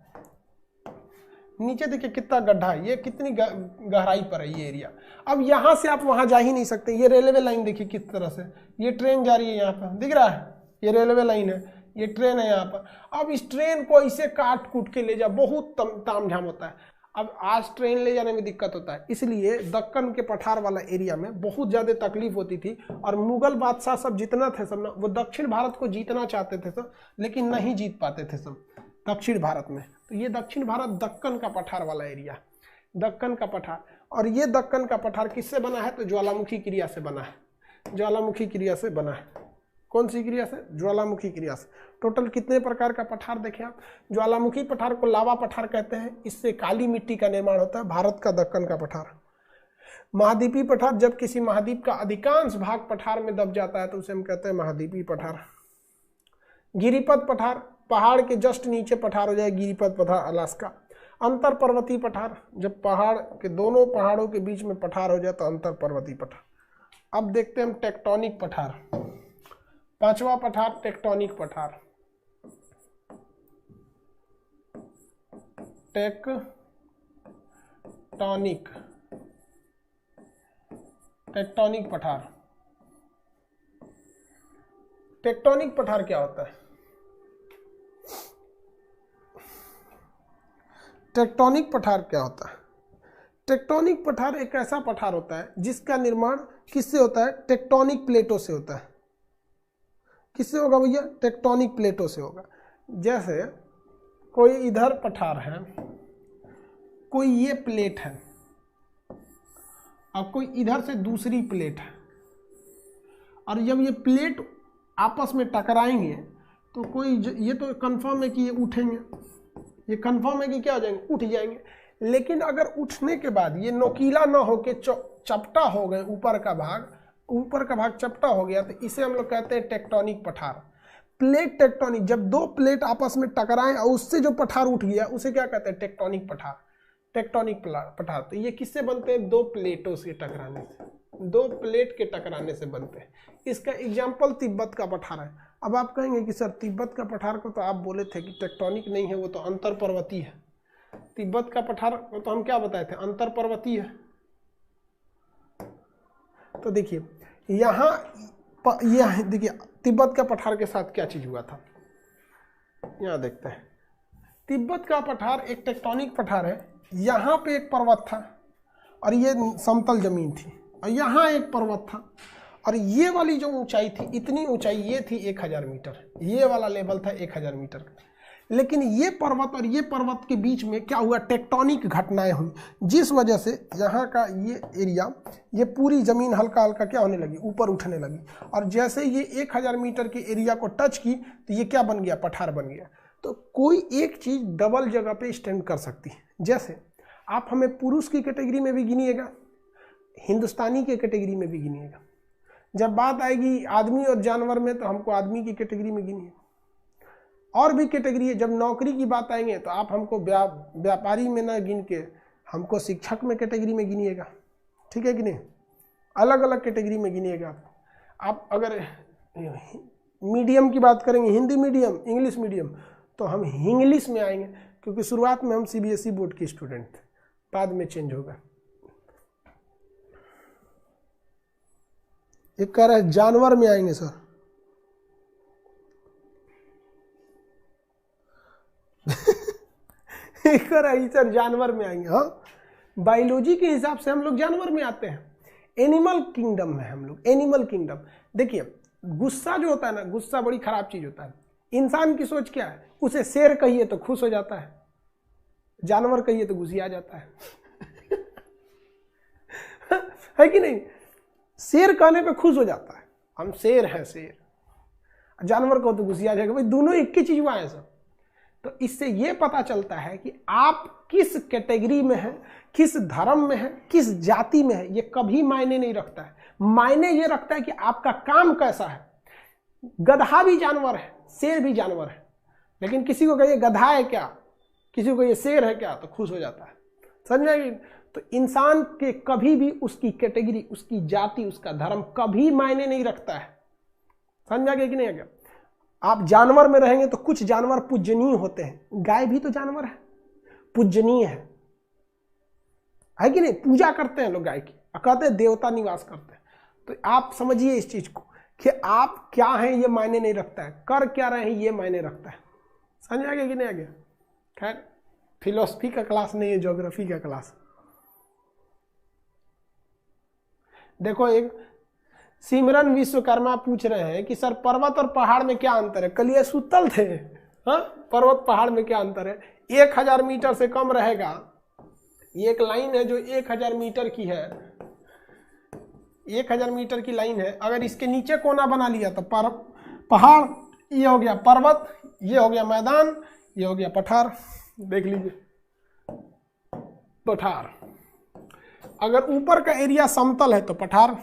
नीचे देखिए कितना गड्ढा है, ये कितनी गहराई पर है ये एरिया। अब यहाँ से आप वहाँ जा ही नहीं सकते। ये रेलवे लाइन देखिए किस तरह से, ये ट्रेन जा रही है यहाँ पर, दिख रहा है? ये रेलवे लाइन है, ये ट्रेन है यहाँ पर। अब इस ट्रेन को इसे काट कूट के ले जा, बहुत तामझाम होता है। अब आज ट्रेन ले जाने में दिक्कत होता है, इसलिए दक्कन के पठार वाला एरिया में बहुत ज़्यादा तकलीफ होती थी। और मुगल बादशाह सब जितना थे सब ना, वो दक्षिण भारत को जीतना चाहते थे सब, लेकिन नहीं जीत पाते थे सब दक्षिण भारत में। तो ये दक्षिण भारत दक्कन का पठार वाला एरिया, दक्कन का पठार। और ये दक्कन का पठार किससे बना है? तो ज्वालामुखी क्रिया से बना है, ज्वालामुखी क्रिया से बना है। कौन सी क्रिया से? ज्वालामुखी क्रिया से। टोटल कितने प्रकार का पठार देखें आप? ज्वालामुखी पठार को लावा पठार कहते हैं, इससे काली मिट्टी का निर्माण होता है। भारत का दक्कन का पठार। महाद्वीपीय पठार, जब किसी महाद्वीप का अधिकांश भाग पठार में दब जाता है तो उसे हम कहते हैं महाद्वीपीय पठार। गिरिपथ पठार, पहाड़ के जस्ट नीचे पठार हो जाए, गिरिपथ पठार अलास्का। अंतर पर्वतीय पठार, जब पहाड़ के दोनों पहाड़ों के बीच में पठार हो जाए तो अंतर पर्वतीय पठार। अब देखते हैं हम टेक्टोनिक पठार। पांचवा पठार टेक्टोनिक पठार, टेक्टोनिक पठार। टेक्टोनिक पठार क्या होता है? टेक्टोनिक पठार क्या होता है? टेक्टोनिक पठार एक ऐसा पठार होता है जिसका निर्माण किससे होता है? टेक्टोनिक प्लेटों से होता है। किससे होगा भैया? टेक्टोनिक प्लेटों से होगा। जैसे कोई इधर पठार है, कोई ये प्लेट है, और कोई इधर से दूसरी प्लेट है, और जब ये प्लेट आपस में टकराएंगे तो कोई ये तो कंफर्म है कि ये उठेंगे, ये कंफर्म है कि क्या हो जाएंगे? उठ जाएंगे। लेकिन अगर उठने के बाद ये नोकीला ना होके चपटा हो गए, ऊपर का भाग चपटा हो गया, तो इसे हम लोग कहते हैं टेक्टोनिक पठार। प्लेट टेक्टोनिक, जब दो प्लेट आपस में टकराएं और उससे जो पठार उठ गया उसे क्या कहते हैं? टेक्टोनिक पठार, टेक्टोनिक पठार। तो ये किससे बनते हैं? दो प्लेटों से टकराने से, दो प्लेट के टकराने से बनते हैं। इसका एग्जाम्पल तिब्बत का पठार है। अब आप कहेंगे कि सर तिब्बत का पठार को तो आप बोले थे कि टेक्टोनिक नहीं है, वो तो अंतर पर्वतीय है। तिब्बत का पठार को तो हम क्या बताए थे? अंतर पर्वतीय है। तो देखिए यहाँ यह देखिए तिब्बत का पठार के साथ क्या चीज हुआ था, यहाँ देखते हैं। तिब्बत का पठार एक टेक्टोनिक पठार है। यहाँ पे एक पर्वत था और ये समतल जमीन थी, और यहाँ एक पर्वत था, और ये वाली जो ऊंचाई थी, इतनी ऊंचाई ये थी 1000 मीटर, ये वाला लेवल था 1000 मीटर। लेकिन ये पर्वत और ये पर्वत के बीच में क्या हुआ? टेक्टोनिक घटनाएं हुई, जिस वजह से यहाँ का ये एरिया, ये पूरी जमीन हल्का हल्का क्या होने लगी? ऊपर उठने लगी। और जैसे ये 1000 मीटर के एरिया को टच की तो ये क्या बन गया? पठार बन गया। तो कोई एक चीज डबल जगह पे स्टैंड कर सकती है। जैसे आप हमें पुरुष की कैटेगरी में भी गिनिएगा, हिंदुस्तानी के कैटेगरी में भी गिनिएगा। जब बात आएगी आदमी और जानवर में तो हमको आदमी की कैटेगरी में गिनिएगा। और भी कैटेगरी है। जब नौकरी की बात आएंगे तो आप हमको व्यापारी में ना गिन के हमको शिक्षक में कैटेगरी में गिनिएगा, ठीक है कि नहीं? अलग अलग कैटेगरी में गिनिएगा। आप अगर मीडियम की बात करेंगे, हिंदी मीडियम, इंग्लिश मीडियम, तो हम इंग्लिश में आएंगे, क्योंकि शुरुआत में हम सीबीएसई बोर्ड के स्टूडेंट थे, बाद में चेंज होगा। एक कह रहा है जानवर में आएंगे सर। एक कह रहा है सर जानवर में आएंगे। हाँ, बायोलॉजी के हिसाब से हम लोग जानवर में आते हैं। एनिमल किंगडम में हम लोग, एनिमल किंगडम। देखिए गुस्सा जो होता है ना, गुस्सा बड़ी खराब चीज होता है। इंसान की सोच क्या है? उसे शेर कहिए तो खुश हो जाता है, जानवर कहिए तो गुस्सिया जाता है। है कि नहीं? शेर कहने पे खुश हो जाता है, हम शेर हैं शेर, जानवर को तो गुस्सिया जाएगा। भाई दोनों एक ही चीज हुआ है सब। तो इससे ये पता चलता है कि आप किस कैटेगरी में हैं, किस धर्म में हैं, किस जाति में हैं, ये कभी मायने नहीं रखता है। मायने ये रखता है कि आपका काम कैसा है। गधा भी जानवर है, शेर भी जानवर है, लेकिन किसी को कहिए गधा है क्या, किसी को ये शेर है क्या, तो खुश हो जाता है। समझे? तो इंसान के कभी भी उसकी कैटेगरी, उसकी जाति, उसका धर्म कभी मायने नहीं रखता है। समझा गया कि नहीं? क्या आप जानवर में रहेंगे तो कुछ जानवर पूजनीय होते हैं। गाय भी तो जानवर है, पूजनीय है कि नहीं? पूजा करते हैं लोग गाय की, कहते हैं देवता निवास करते हैं। तो आप समझिए इस चीज को कि आप क्या हैं ये मायने नहीं रखता है, कर क्या रहे हैं ये मायने रखता है। समझ आ गया कि नहीं आ गया? खैर फिलोसफी का क्लास नहीं है, ज्योग्राफी का क्लास। देखो एक सिमरन विश्वकर्मा पूछ रहे हैं कि सर पर्वत और पहाड़ में क्या अंतर है? कल ये सुतल थे। हाँ, पर्वत पहाड़ में क्या अंतर है? 1000 मीटर से कम रहेगा। ये एक लाइन है जो 1000 मीटर की है, 1000 मीटर की लाइन है। अगर इसके नीचे कोना बना लिया तो पहाड़, ये हो गया पर्वत, ये हो गया मैदान, ये हो गया पठार। देख लीजिए पठार। अगर ऊपर का एरिया समतल है तो पठार,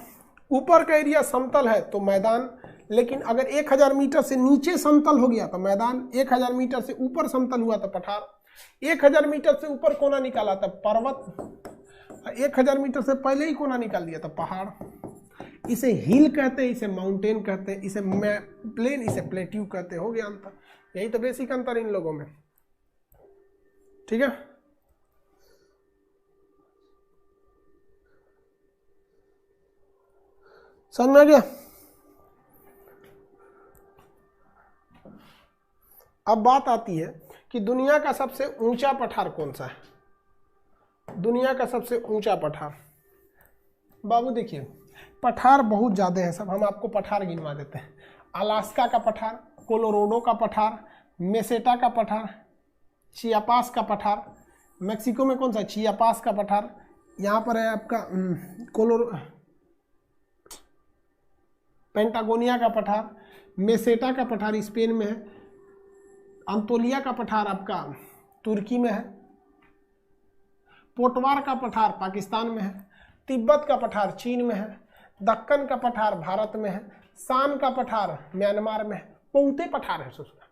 ऊपर का एरिया समतल है तो मैदान। लेकिन अगर 1000 मीटर से नीचे समतल हो गया तो मैदान, 1000 मीटर से ऊपर समतल हुआ तो पठार, 1000 मीटर से ऊपर कोना निकाला तो पर्वत, 1000 मीटर से पहले ही कोना निकाल दिया तो पहाड़। इसे हिल कहते हैं, इसे माउंटेन कहते हैं, इसे प्लेन, इसे प्लेट्यू कहते हैं। हो गया अंतर, यही तो बेसिक अंतर इन लोगों में। ठीक है, समझ में आ गया। अब बात आती है कि दुनिया का सबसे ऊंचा पठार कौन सा है। दुनिया का सबसे ऊंचा पठार, बाबू देखिए पठार बहुत ज़्यादा है सब, हम आपको पठार गिनवा देते हैं। अलास्का का पठार, कोलोराडो का पठार, मेसेटा का पठार, चियापास का पठार, मेक्सिको में कौन सा, चियापास का पठार, यहाँ पर है आपका पेंटागोनिया का पठार, मेसेटा का पठार स्पेन में है, अंतोलिया का पठार आपका तुर्की में है, पोटवार का पठार पाकिस्तान में है, तिब्बत का पठार चीन में है, दक्कन का पठार भारत में है, शाम का पठार म्यांमार में है। बहुते पठार है ससुरा,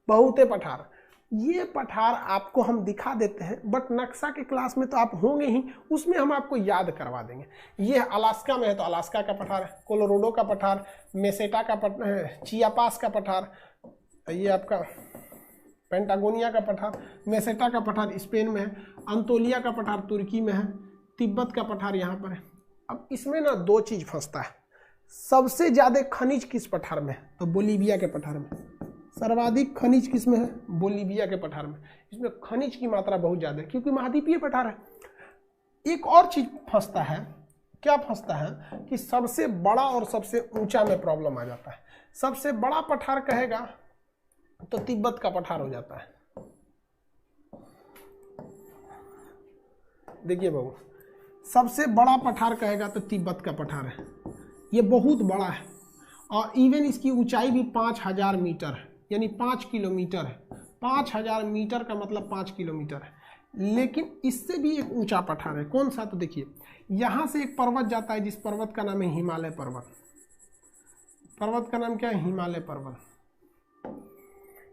बहुते पठार। ये पठार आपको हम दिखा देते हैं, बट नक्शा के क्लास में तो आप होंगे ही, उसमें हम आपको याद करवा देंगे। ये अलास्का में है तो अलास्का का पठार, कोलोराडो का पठार, मेसेटा का पठार, चियापास का पठार, ये आपका पेंटागोनिया का पठार, मेसेटा का पठार स्पेन में है, अंतोलिया का पठार तुर्की में है, तिब्बत का पठार यहाँ पर है। अब इसमें ना दो चीज फंसता है, सबसे ज्यादा खनिज किस पठार में है, तो बोलीविया के पठार में। सर्वाधिक खनिज किस में है, बोलीविया के पठार में। इसमें खनिज की मात्रा बहुत ज्यादा है क्योंकि महाद्वीपीय पठार है। एक और चीज फंसता है, क्या फंसता है कि सबसे बड़ा और सबसे ऊंचा में प्रॉब्लम आ जाता है। सबसे बड़ा पठार कहेगा तो तिब्बत का पठार हो जाता है। देखिए बाबू, सबसे बड़ा पठार कहेगा तो तिब्बत का पठार है, ये बहुत बड़ा है और इवन इसकी ऊंचाई भी 5000 मीटर है, यानी 5 किलोमीटर है। 5000 मीटर का मतलब 5 किलोमीटर है। लेकिन इससे भी एक ऊंचा पठार है, कौन सा, तो देखिए यहां से एक पर्वत जाता है जिस पर्वत का नाम है हिमालय पर्वत। पर्वत का नाम क्या है, हिमालय पर्वत।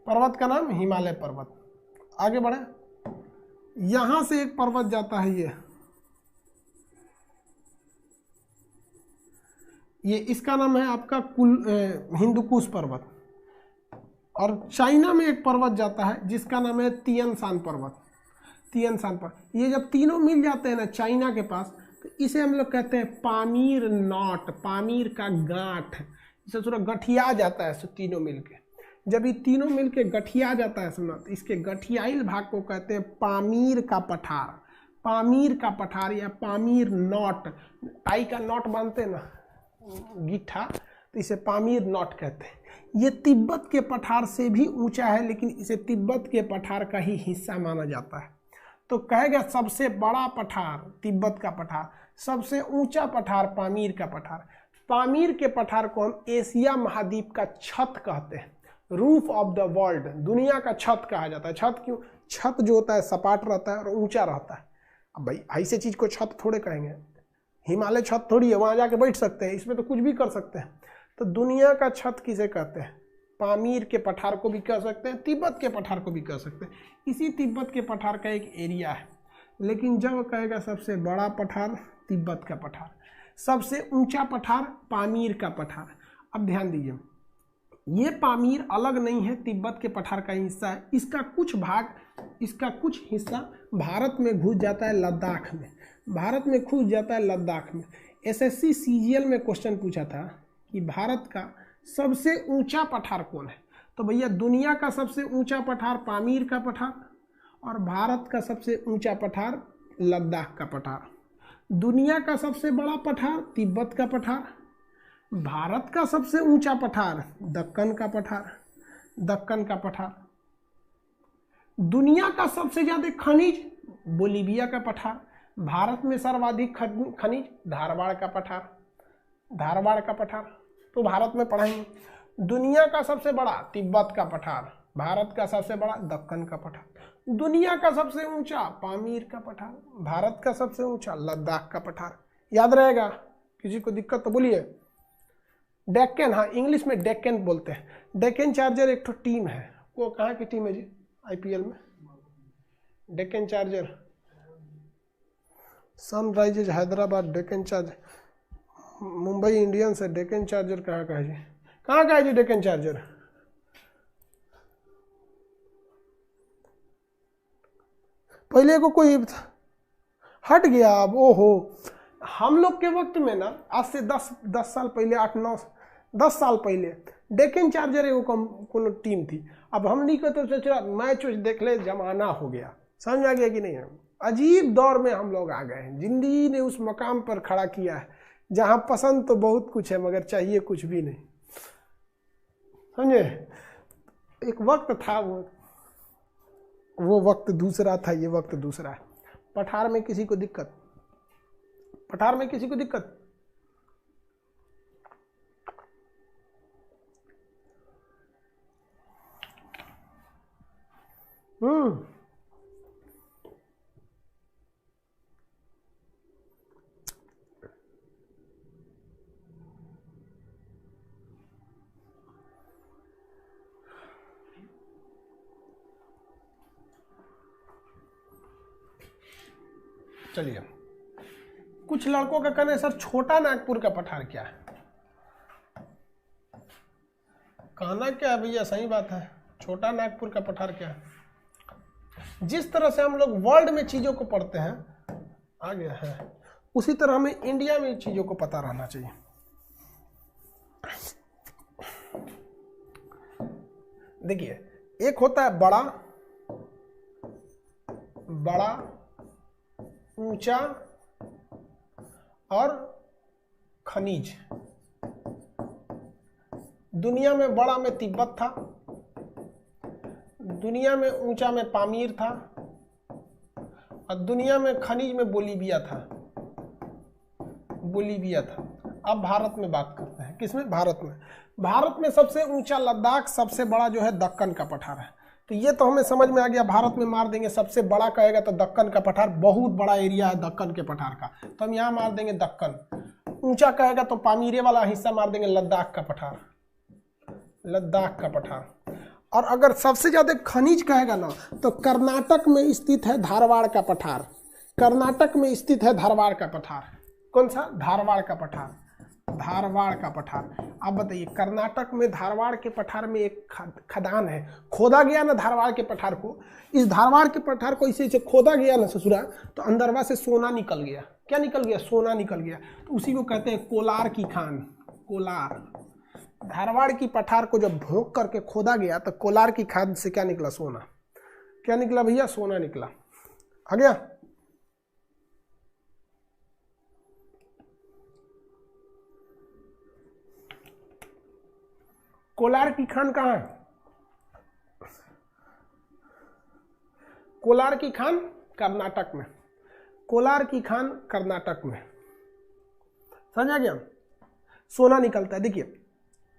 पर्वत का नाम हिमालय पर्वत। आगे बढ़े, यहां से एक पर्वत जाता है ये इसका नाम है आपका हिंदुकुश पर्वत। और चाइना में एक पर्वत जाता है जिसका नाम है तियनशान पर्वत। तियनशान पर्वत, ये जब तीनों मिल जाते हैं ना चाइना के पास, तो इसे हम लोग कहते हैं पामीर नॉट, पामीर का गांठ। इसे थोड़ा गठिया जाता है तीनों मिलके। जब ये तीनों मिलके गठिया जाता है सुना, तो इसके गठियाइल भाग को कहते हैं पामीर का पठार। पामीर का पठार या पामीर नॉट, टाई का नॉट बांधते हैं ना गिट्ठा, तो इसे पामीर नॉट कहते हैं। ये तिब्बत के पठार से भी ऊंचा है, लेकिन इसे तिब्बत के पठार का ही हिस्सा माना जाता है। तो कहेगा सबसे बड़ा पठार तिब्बत का पठार, सबसे ऊंचा पठार पामीर का पठार। पामीर के पठार को हम एशिया महाद्वीप का छत कहते हैं, रूफ ऑफ द वर्ल्ड, दुनिया का छत कहा जाता है। छत क्यों, छत जो होता है सपाट रहता है और ऊंचा रहता है। अब भाई ऐसे चीज को छत थोड़े कहेंगे, हिमालय छत थोड़ी है, वहां जाके बैठ सकते हैं, इसमें तो कुछ भी कर सकते हैं। तो दुनिया का छत किसे कहते हैं, पामीर के पठार को भी कह सकते हैं, तिब्बत के पठार को भी कह सकते हैं। इसी तिब्बत के पठार का एक एरिया है। लेकिन जब कहेगा सबसे बड़ा पठार तिब्बत का पठार, सबसे ऊंचा पठार पामीर का पठार। अब ध्यान दीजिए, ये पामीर अलग नहीं है, तिब्बत के पठार का हिस्सा है। इसका कुछ भाग, इसका कुछ हिस्सा भारत में घुस जाता है लद्दाख में, भारत में घुस जाता है लद्दाख में। एसएससी सीजीएल में क्वेश्चन पूछा था कि भारत का सबसे ऊंचा पठार कौन है, तो भैया दुनिया का सबसे ऊंचा पठार पामीर का पठार और भारत का सबसे ऊंचा पठार लद्दाख का पठार। दुनिया का सबसे बड़ा पठार तिब्बत का पठार, भारत का सबसे ऊंचा पठार दक्कन का पठार, दक्कन का पठार। दुनिया का सबसे ज्यादा खनिज बोलीविया का पठार, भारत में सर्वाधिक खनिज धारवाड़ का पठार, धारवाड़ का पठार तो भारत में पढ़ाएंगे। दुनिया का सबसे बड़ा तिब्बत का पठार, भारत का सबसे बड़ा दक्कन का पठार। दुनिया का सबसे ऊंचा पामीर का पठार, भारत का सबसे ऊंचा लद्दाख का पठार। याद रहेगा, किसी को दिक्कत तो बोलिए। डेक्कन, हाँ इंग्लिश में डेक्कन बोलते हैं। डेक्कन चार्जर एक तो टीम है, वो कहाँ की टीम है जी आईपीएल में, Deccan charger, Sunrisers Hyderabad, Deccan charger. Mumbai Indians है। डेक्कन चार्जर कहाँ का है जी? कहाँ का है जी डेक्कन चार्जर? पहले को कोई हट गया अब। ओहो, हम लोग के वक्त में ना, आज से 10 साल पहले, 8-9-10 साल पहले डेक्कन चार्जर एगो कोनो टीम थी। अब हम नहीं कहते सोचा मैच देख ले, जमाना हो गया। समझ आ गया कि नहीं है? अजीब दौर में हम लोग आ गए हैं। जिंदगी ने उस मकाम पर खड़ा किया है जहां पसंद तो बहुत कुछ है मगर चाहिए कुछ भी नहीं। समझे? एक वक्त था, वो वक्त दूसरा था, ये वक्त दूसरा है। पठार में किसी को दिक्कत? पठार में किसी को दिक्कत? चलिए, कुछ लड़कों का कहना है सर छोटा नागपुर का पठार क्या है? कहना क्या है भैया, सही बात है। छोटा नागपुर का पठार क्या है? जिस तरह से हम लोग वर्ल्ड में चीजों को पढ़ते हैं आ गया है, उसी तरह हमें इंडिया में चीजों को पता रहना चाहिए। देखिए, एक होता है बड़ा, बड़ा, ऊंचा और खनिज। दुनिया में बड़ा में तिब्बत था, दुनिया में ऊंचा में पामीर था, और दुनिया में खनिज में बोलीविया था। बोलीविया था। अब भारत में बात करते हैं। किसमें? भारत में। भारत में सबसे ऊंचा लद्दाख, सबसे बड़ा जो है दक्कन का पठार है। तो ये तो हमें समझ में आ गया, भारत में मार देंगे सबसे बड़ा कहेगा तो दक्कन का पठार, बहुत बड़ा एरिया है दक्कन के पठार का, तो हम यहाँ मार देंगे दक्कन। ऊंचा कहेगा तो पामीरे वाला हिस्सा मार देंगे लद्दाख का पठार, लद्दाख का पठार। और अगर सबसे ज्यादा खनिज कहेगा ना तो कर्नाटक में स्थित है धारवाड़ का पठार। कर्नाटक में स्थित है धारवाड़ का पठार। कौन सा? धारवाड़ का पठार, धारवाड़ का पठार। आप बताइए, कर्नाटक में धारवाड़ के पठार में एक खदान है, खोदा गया ना धारवाड़ के पठार को। इस धारवाड़ के पठार को इसे खोदा गया ना ससुरा, तो अंदरवा से सोना निकल गया। क्या निकल गया? सोना निकल गया। तो उसी को कहते हैं कोलार की खान। कोलार। धारवाड़ की पठार को जब भोंक करके खोदा गया तो कोलार की खान से क्या निकला? सोना। क्या निकला भैया? सोना निकला। आ गया? कोलार की खान कहाँ है? कोलार की खान कर्नाटक में। कोलार की खान कर्नाटक में। समझा गया? सोना निकलता है। देखिए,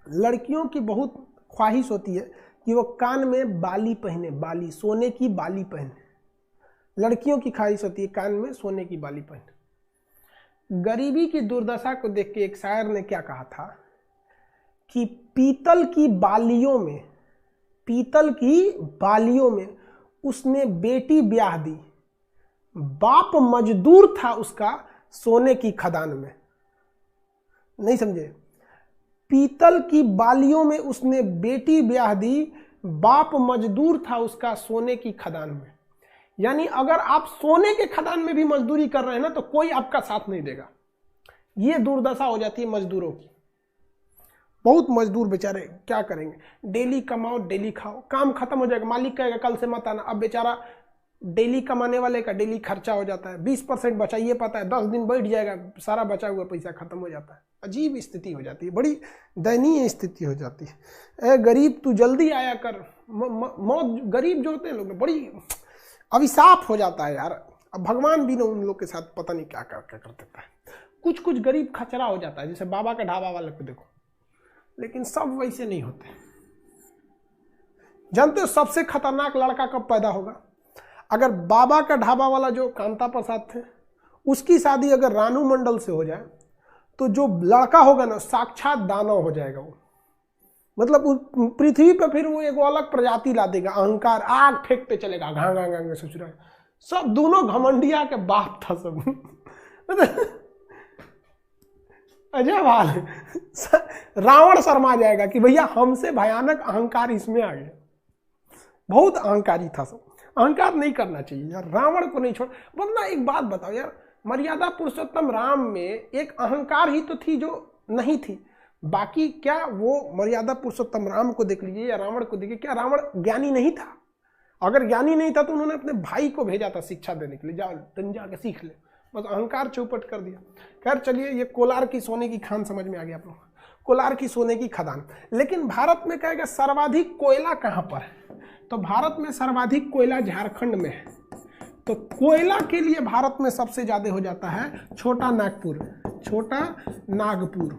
लड़कियों की बहुत ख्वाहिश होती है कि वो कान में बाली पहने, बाली, सोने की बाली पहने। लड़कियों की ख्वाहिश होती है कान में सोने की बाली पहने। गरीबी की दुर्दशा को देख के एक शायर ने क्या कहा था कि पीतल की बालियों में, पीतल की बालियों में उसने बेटी ब्याह दी, बाप मजदूर था उसका सोने की खदान में। नहीं समझे? पीतल की बालियों में उसने बेटी ब्याह दी, बाप मजदूर था उसका सोने की खदान में। यानी अगर आप सोने के खदान में भी मजदूरी कर रहे हैं ना तो कोई आपका साथ नहीं देगा। ये दुर्दशा हो जाती है मजदूरों की। बहुत मजदूर बेचारे क्या करेंगे? डेली कमाओ डेली खाओ, काम खत्म हो जाएगा, मालिक कहेगा कल से मत आना। अब बेचारा डेली कमाने वाले का डेली खर्चा हो जाता है, 20% बचा, ये पता है 10 दिन बैठ जाएगा, सारा बचा हुआ पैसा खत्म हो जाता है। अजीब स्थिति हो जाती है, बड़ी दयनीय स्थिति हो जाती है। ए गरीब तू जल्दी आया कर। मौत, गरीब जो होते हैं लोग बड़ी अभिशाप हो जाता है यार। अब भगवान भी ना उन लोग के साथ पता नहीं क्या कर देता है। कुछ कुछ गरीब खचरा हो जाता है, जैसे बाबा का ढाबा वाले को देखो, लेकिन सब वैसे नहीं होते। जानते हो सबसे खतरनाक लड़का कब पैदा होगा? अगर बाबा का ढाबा वाला जो कांता प्रसाद थे उसकी शादी अगर रानू मंडल से हो जाए तो जो लड़का होगा ना साक्षात दानव हो जाएगा वो। मतलब पृथ्वी पर फिर वो एक अलग प्रजाति ला देगा, अहंकार, आग फेंकते चलेगा, घां घां घां ससुरा। सब दोनों घमंडिया के बाप था सब। अजब हाल है। रावण शर्मा जाएगा कि भैया हमसे भयानक अहंकार इसमें आ गया। बहुत अहंकारी था सब। अहंकार नहीं करना चाहिए यार, रावण को नहीं छोड़। वरना एक बात बताओ यार, मर्यादा पुरुषोत्तम राम में एक अहंकार ही तो थी जो नहीं थी। बाकी क्या वो मर्यादा पुरुषोत्तम राम को देख लीजिए या रावण को देखिए, क्या रावण ज्ञानी नहीं था? अगर ज्ञानी नहीं था तो उन्होंने अपने भाई को भेजा था शिक्षा देने के लिए, जाओ तुम जाके सीख ले। बस अहंकार चौपट कर दिया। खैर चलिए, ये कोलार की सोने की खान समझ में आ गया आप लोग, कोलार की सोने की खदान। लेकिन भारत में कहेगा सर्वाधिक कोयला कहाँ पर है? तो भारत में सर्वाधिक कोयला झारखंड में है। तो कोयला के लिए भारत में सबसे ज्यादा हो जाता है छोटा नागपुर, छोटा नागपुर,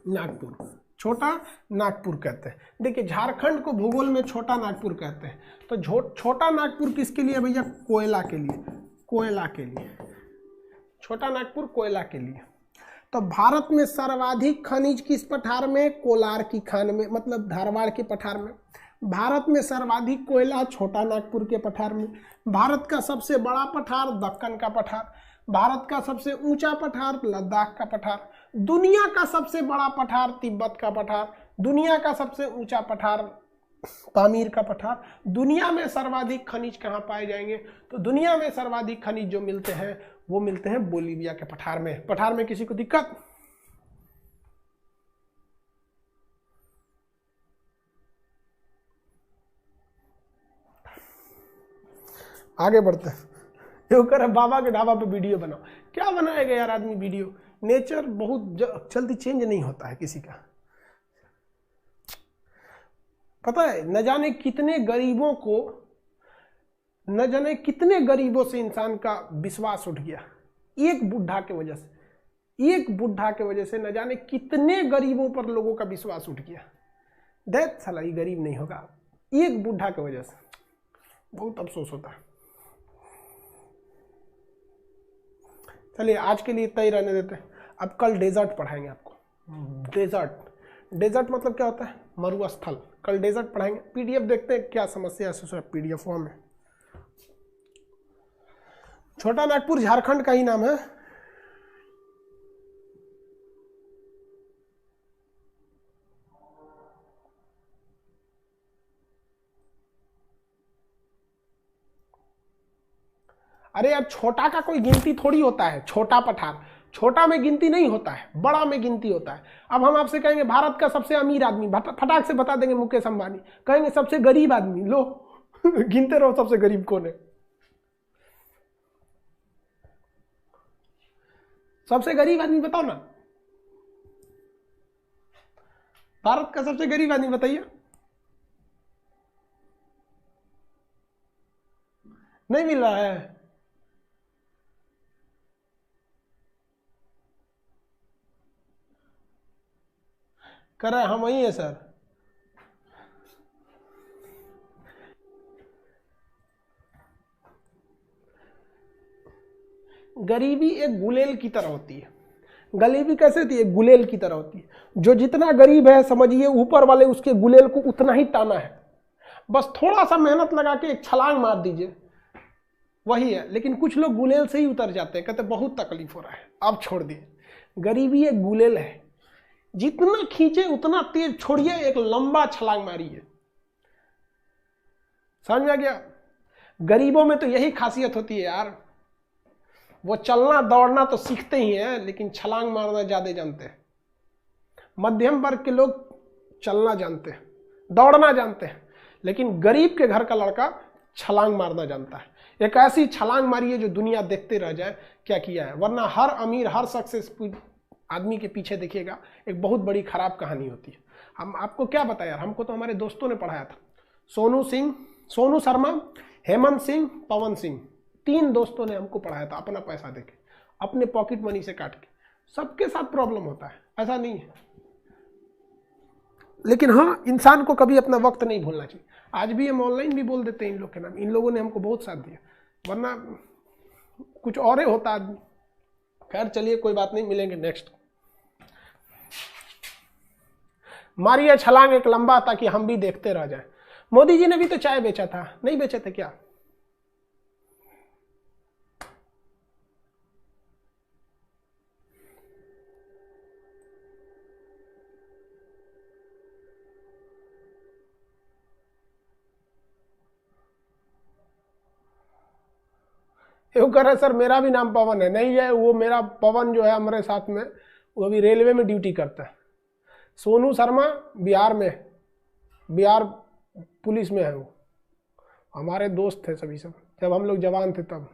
नागपुर, छोटा नागपुर कहते हैं। देखिए झारखंड को भूगोल में छोटा नागपुर कहते हैं। तो छोटा नागपुर किसके लिए भैया? कोयला के लिए, कोयला के लिए, छोटा नागपुर कोयला के लिए। तो भारत में सर्वाधिक खनिज किस पठार में? कोलार की खान में, मतलब धारवाड़ के पठार में। भारत में सर्वाधिक कोयला छोटा नागपुर के पठार में। भारत का सबसे बड़ा पठार दक्कन का पठार। भारत का सबसे ऊंचा पठार लद्दाख का पठार। दुनिया का सबसे बड़ा पठार तिब्बत का पठार। दुनिया का सबसे ऊंचा पठार पामीर का पठार। दुनिया में सर्वाधिक खनिज कहाँ पाए जाएंगे? तो दुनिया में सर्वाधिक खनिज जो मिलते हैं वो मिलते हैं बोलीविया के पठार में। पठार में किसी को दिक्कत? आगे बढ़ते हैं। ये कर बाबा के ढाबा पे वीडियो बनाओ। क्या बनाएगा यार आदमी वीडियो? नेचर बहुत जल्दी चेंज नहीं होता है किसी का। पता है न जाने कितने गरीबों को, न जाने कितने गरीबों से इंसान का विश्वास उठ गया एक बुढ़ा के वजह से। एक बुढ़ा के वजह से न जाने कितने गरीबों पर लोगों का विश्वास उठ गया। देख साला ये गरीब नहीं होगा, एक बुढ़ा की वजह से। बहुत अफसोस होता है। चलिए आज के लिए इतना ही रहने देते हैं। अब कल डेजर्ट पढ़ाएंगे आपको। डेजर्ट, डेजर्ट मतलब क्या होता है? मरुस्थल। कल डेजर्ट पढ़ाएंगे। पीडीएफ देखते हैं क्या समस्या है पीडीएफ फॉर्म में। छोटा नागपुर झारखंड का ही नाम है। अरे यार छोटा का कोई गिनती थोड़ी होता है। छोटा पठार, छोटा में गिनती नहीं होता है, बड़ा में गिनती होता है। अब हम आपसे कहेंगे भारत का सबसे अमीर आदमी, फटाक से बता देंगे मुकेश अंबानी। कहेंगे सबसे गरीब आदमी, लो गिनते रहो सबसे गरीब कौन है। सबसे गरीब आदमी बताओ ना, भारत का सबसे गरीब आदमी बताइए। नहीं मिल रहा है? कर रहे हम वही है सर। गरीबी एक गुलेल की तरह होती है। गरीबी कैसे होती है? गुलेल की तरह होती है। जो जितना गरीब है समझिए ऊपर वाले उसके गुलेल को उतना ही टाना है। बस थोड़ा सा मेहनत लगा के एक छलांग मार दीजिए, वही है। लेकिन कुछ लोग गुलेल से ही उतर जाते हैं, कहते बहुत तकलीफ हो रहा है, अब छोड़ दिए। गरीबी एक गुलेल है, जितना खींचे उतना तेज छोड़िए, एक लंबा छलांग मारिए। समझ में आ गया? गरीबों में तो यही खासियत होती है यार, वो चलना दौड़ना तो सीखते ही हैं लेकिन छलांग मारना ज्यादा जानते हैं। मध्यम वर्ग के लोग चलना जानते हैं, दौड़ना जानते हैं, लेकिन गरीब के घर का लड़का छलांग मारना जानता है। एक ऐसी छलांग मारिए जो दुनिया देखते रह जाए क्या किया है। वरना हर अमीर, हर सक्सेसफुल आदमी के पीछे देखिएगा एक बहुत बड़ी खराब कहानी होती है। हम आपको क्या बताया यार, हमको तो हमारे दोस्तों ने पढ़ाया था। सोनू सिंह, सोनू शर्मा, हेमंत सिंह, पवन सिंह, 3 दोस्तों ने हमको पढ़ाया था अपना पैसा देके, अपने पॉकेट मनी से काट के। सबके साथ प्रॉब्लम होता है, ऐसा नहीं है। लेकिन हाँ, इंसान को कभी अपना वक्त नहीं भूलना चाहिए। आज भी हम ऑनलाइन भी बोल देते हैं इन लोग के नाम। इन लोगों ने हमको बहुत साथ दिया, वरना कुछ और ही होता आदमी। खैर चलिए कोई बात नहीं, मिलेंगे नेक्स्ट। मारिए छलांग एक लंबा, ताकि हम भी देखते रह जाए। मोदी जी ने भी तो चाय बेचा था, नहीं बेचे थे क्या? वो कह रहे सर मेरा भी नाम पवन है। नहीं है, वो मेरा पवन जो है हमारे साथ में, वो अभी रेलवे में ड्यूटी करता है। सोनू शर्मा बिहार में, बिहार पुलिस में है। वो हमारे दोस्त थे सभी सब, जब हम लोग जवान थे तब।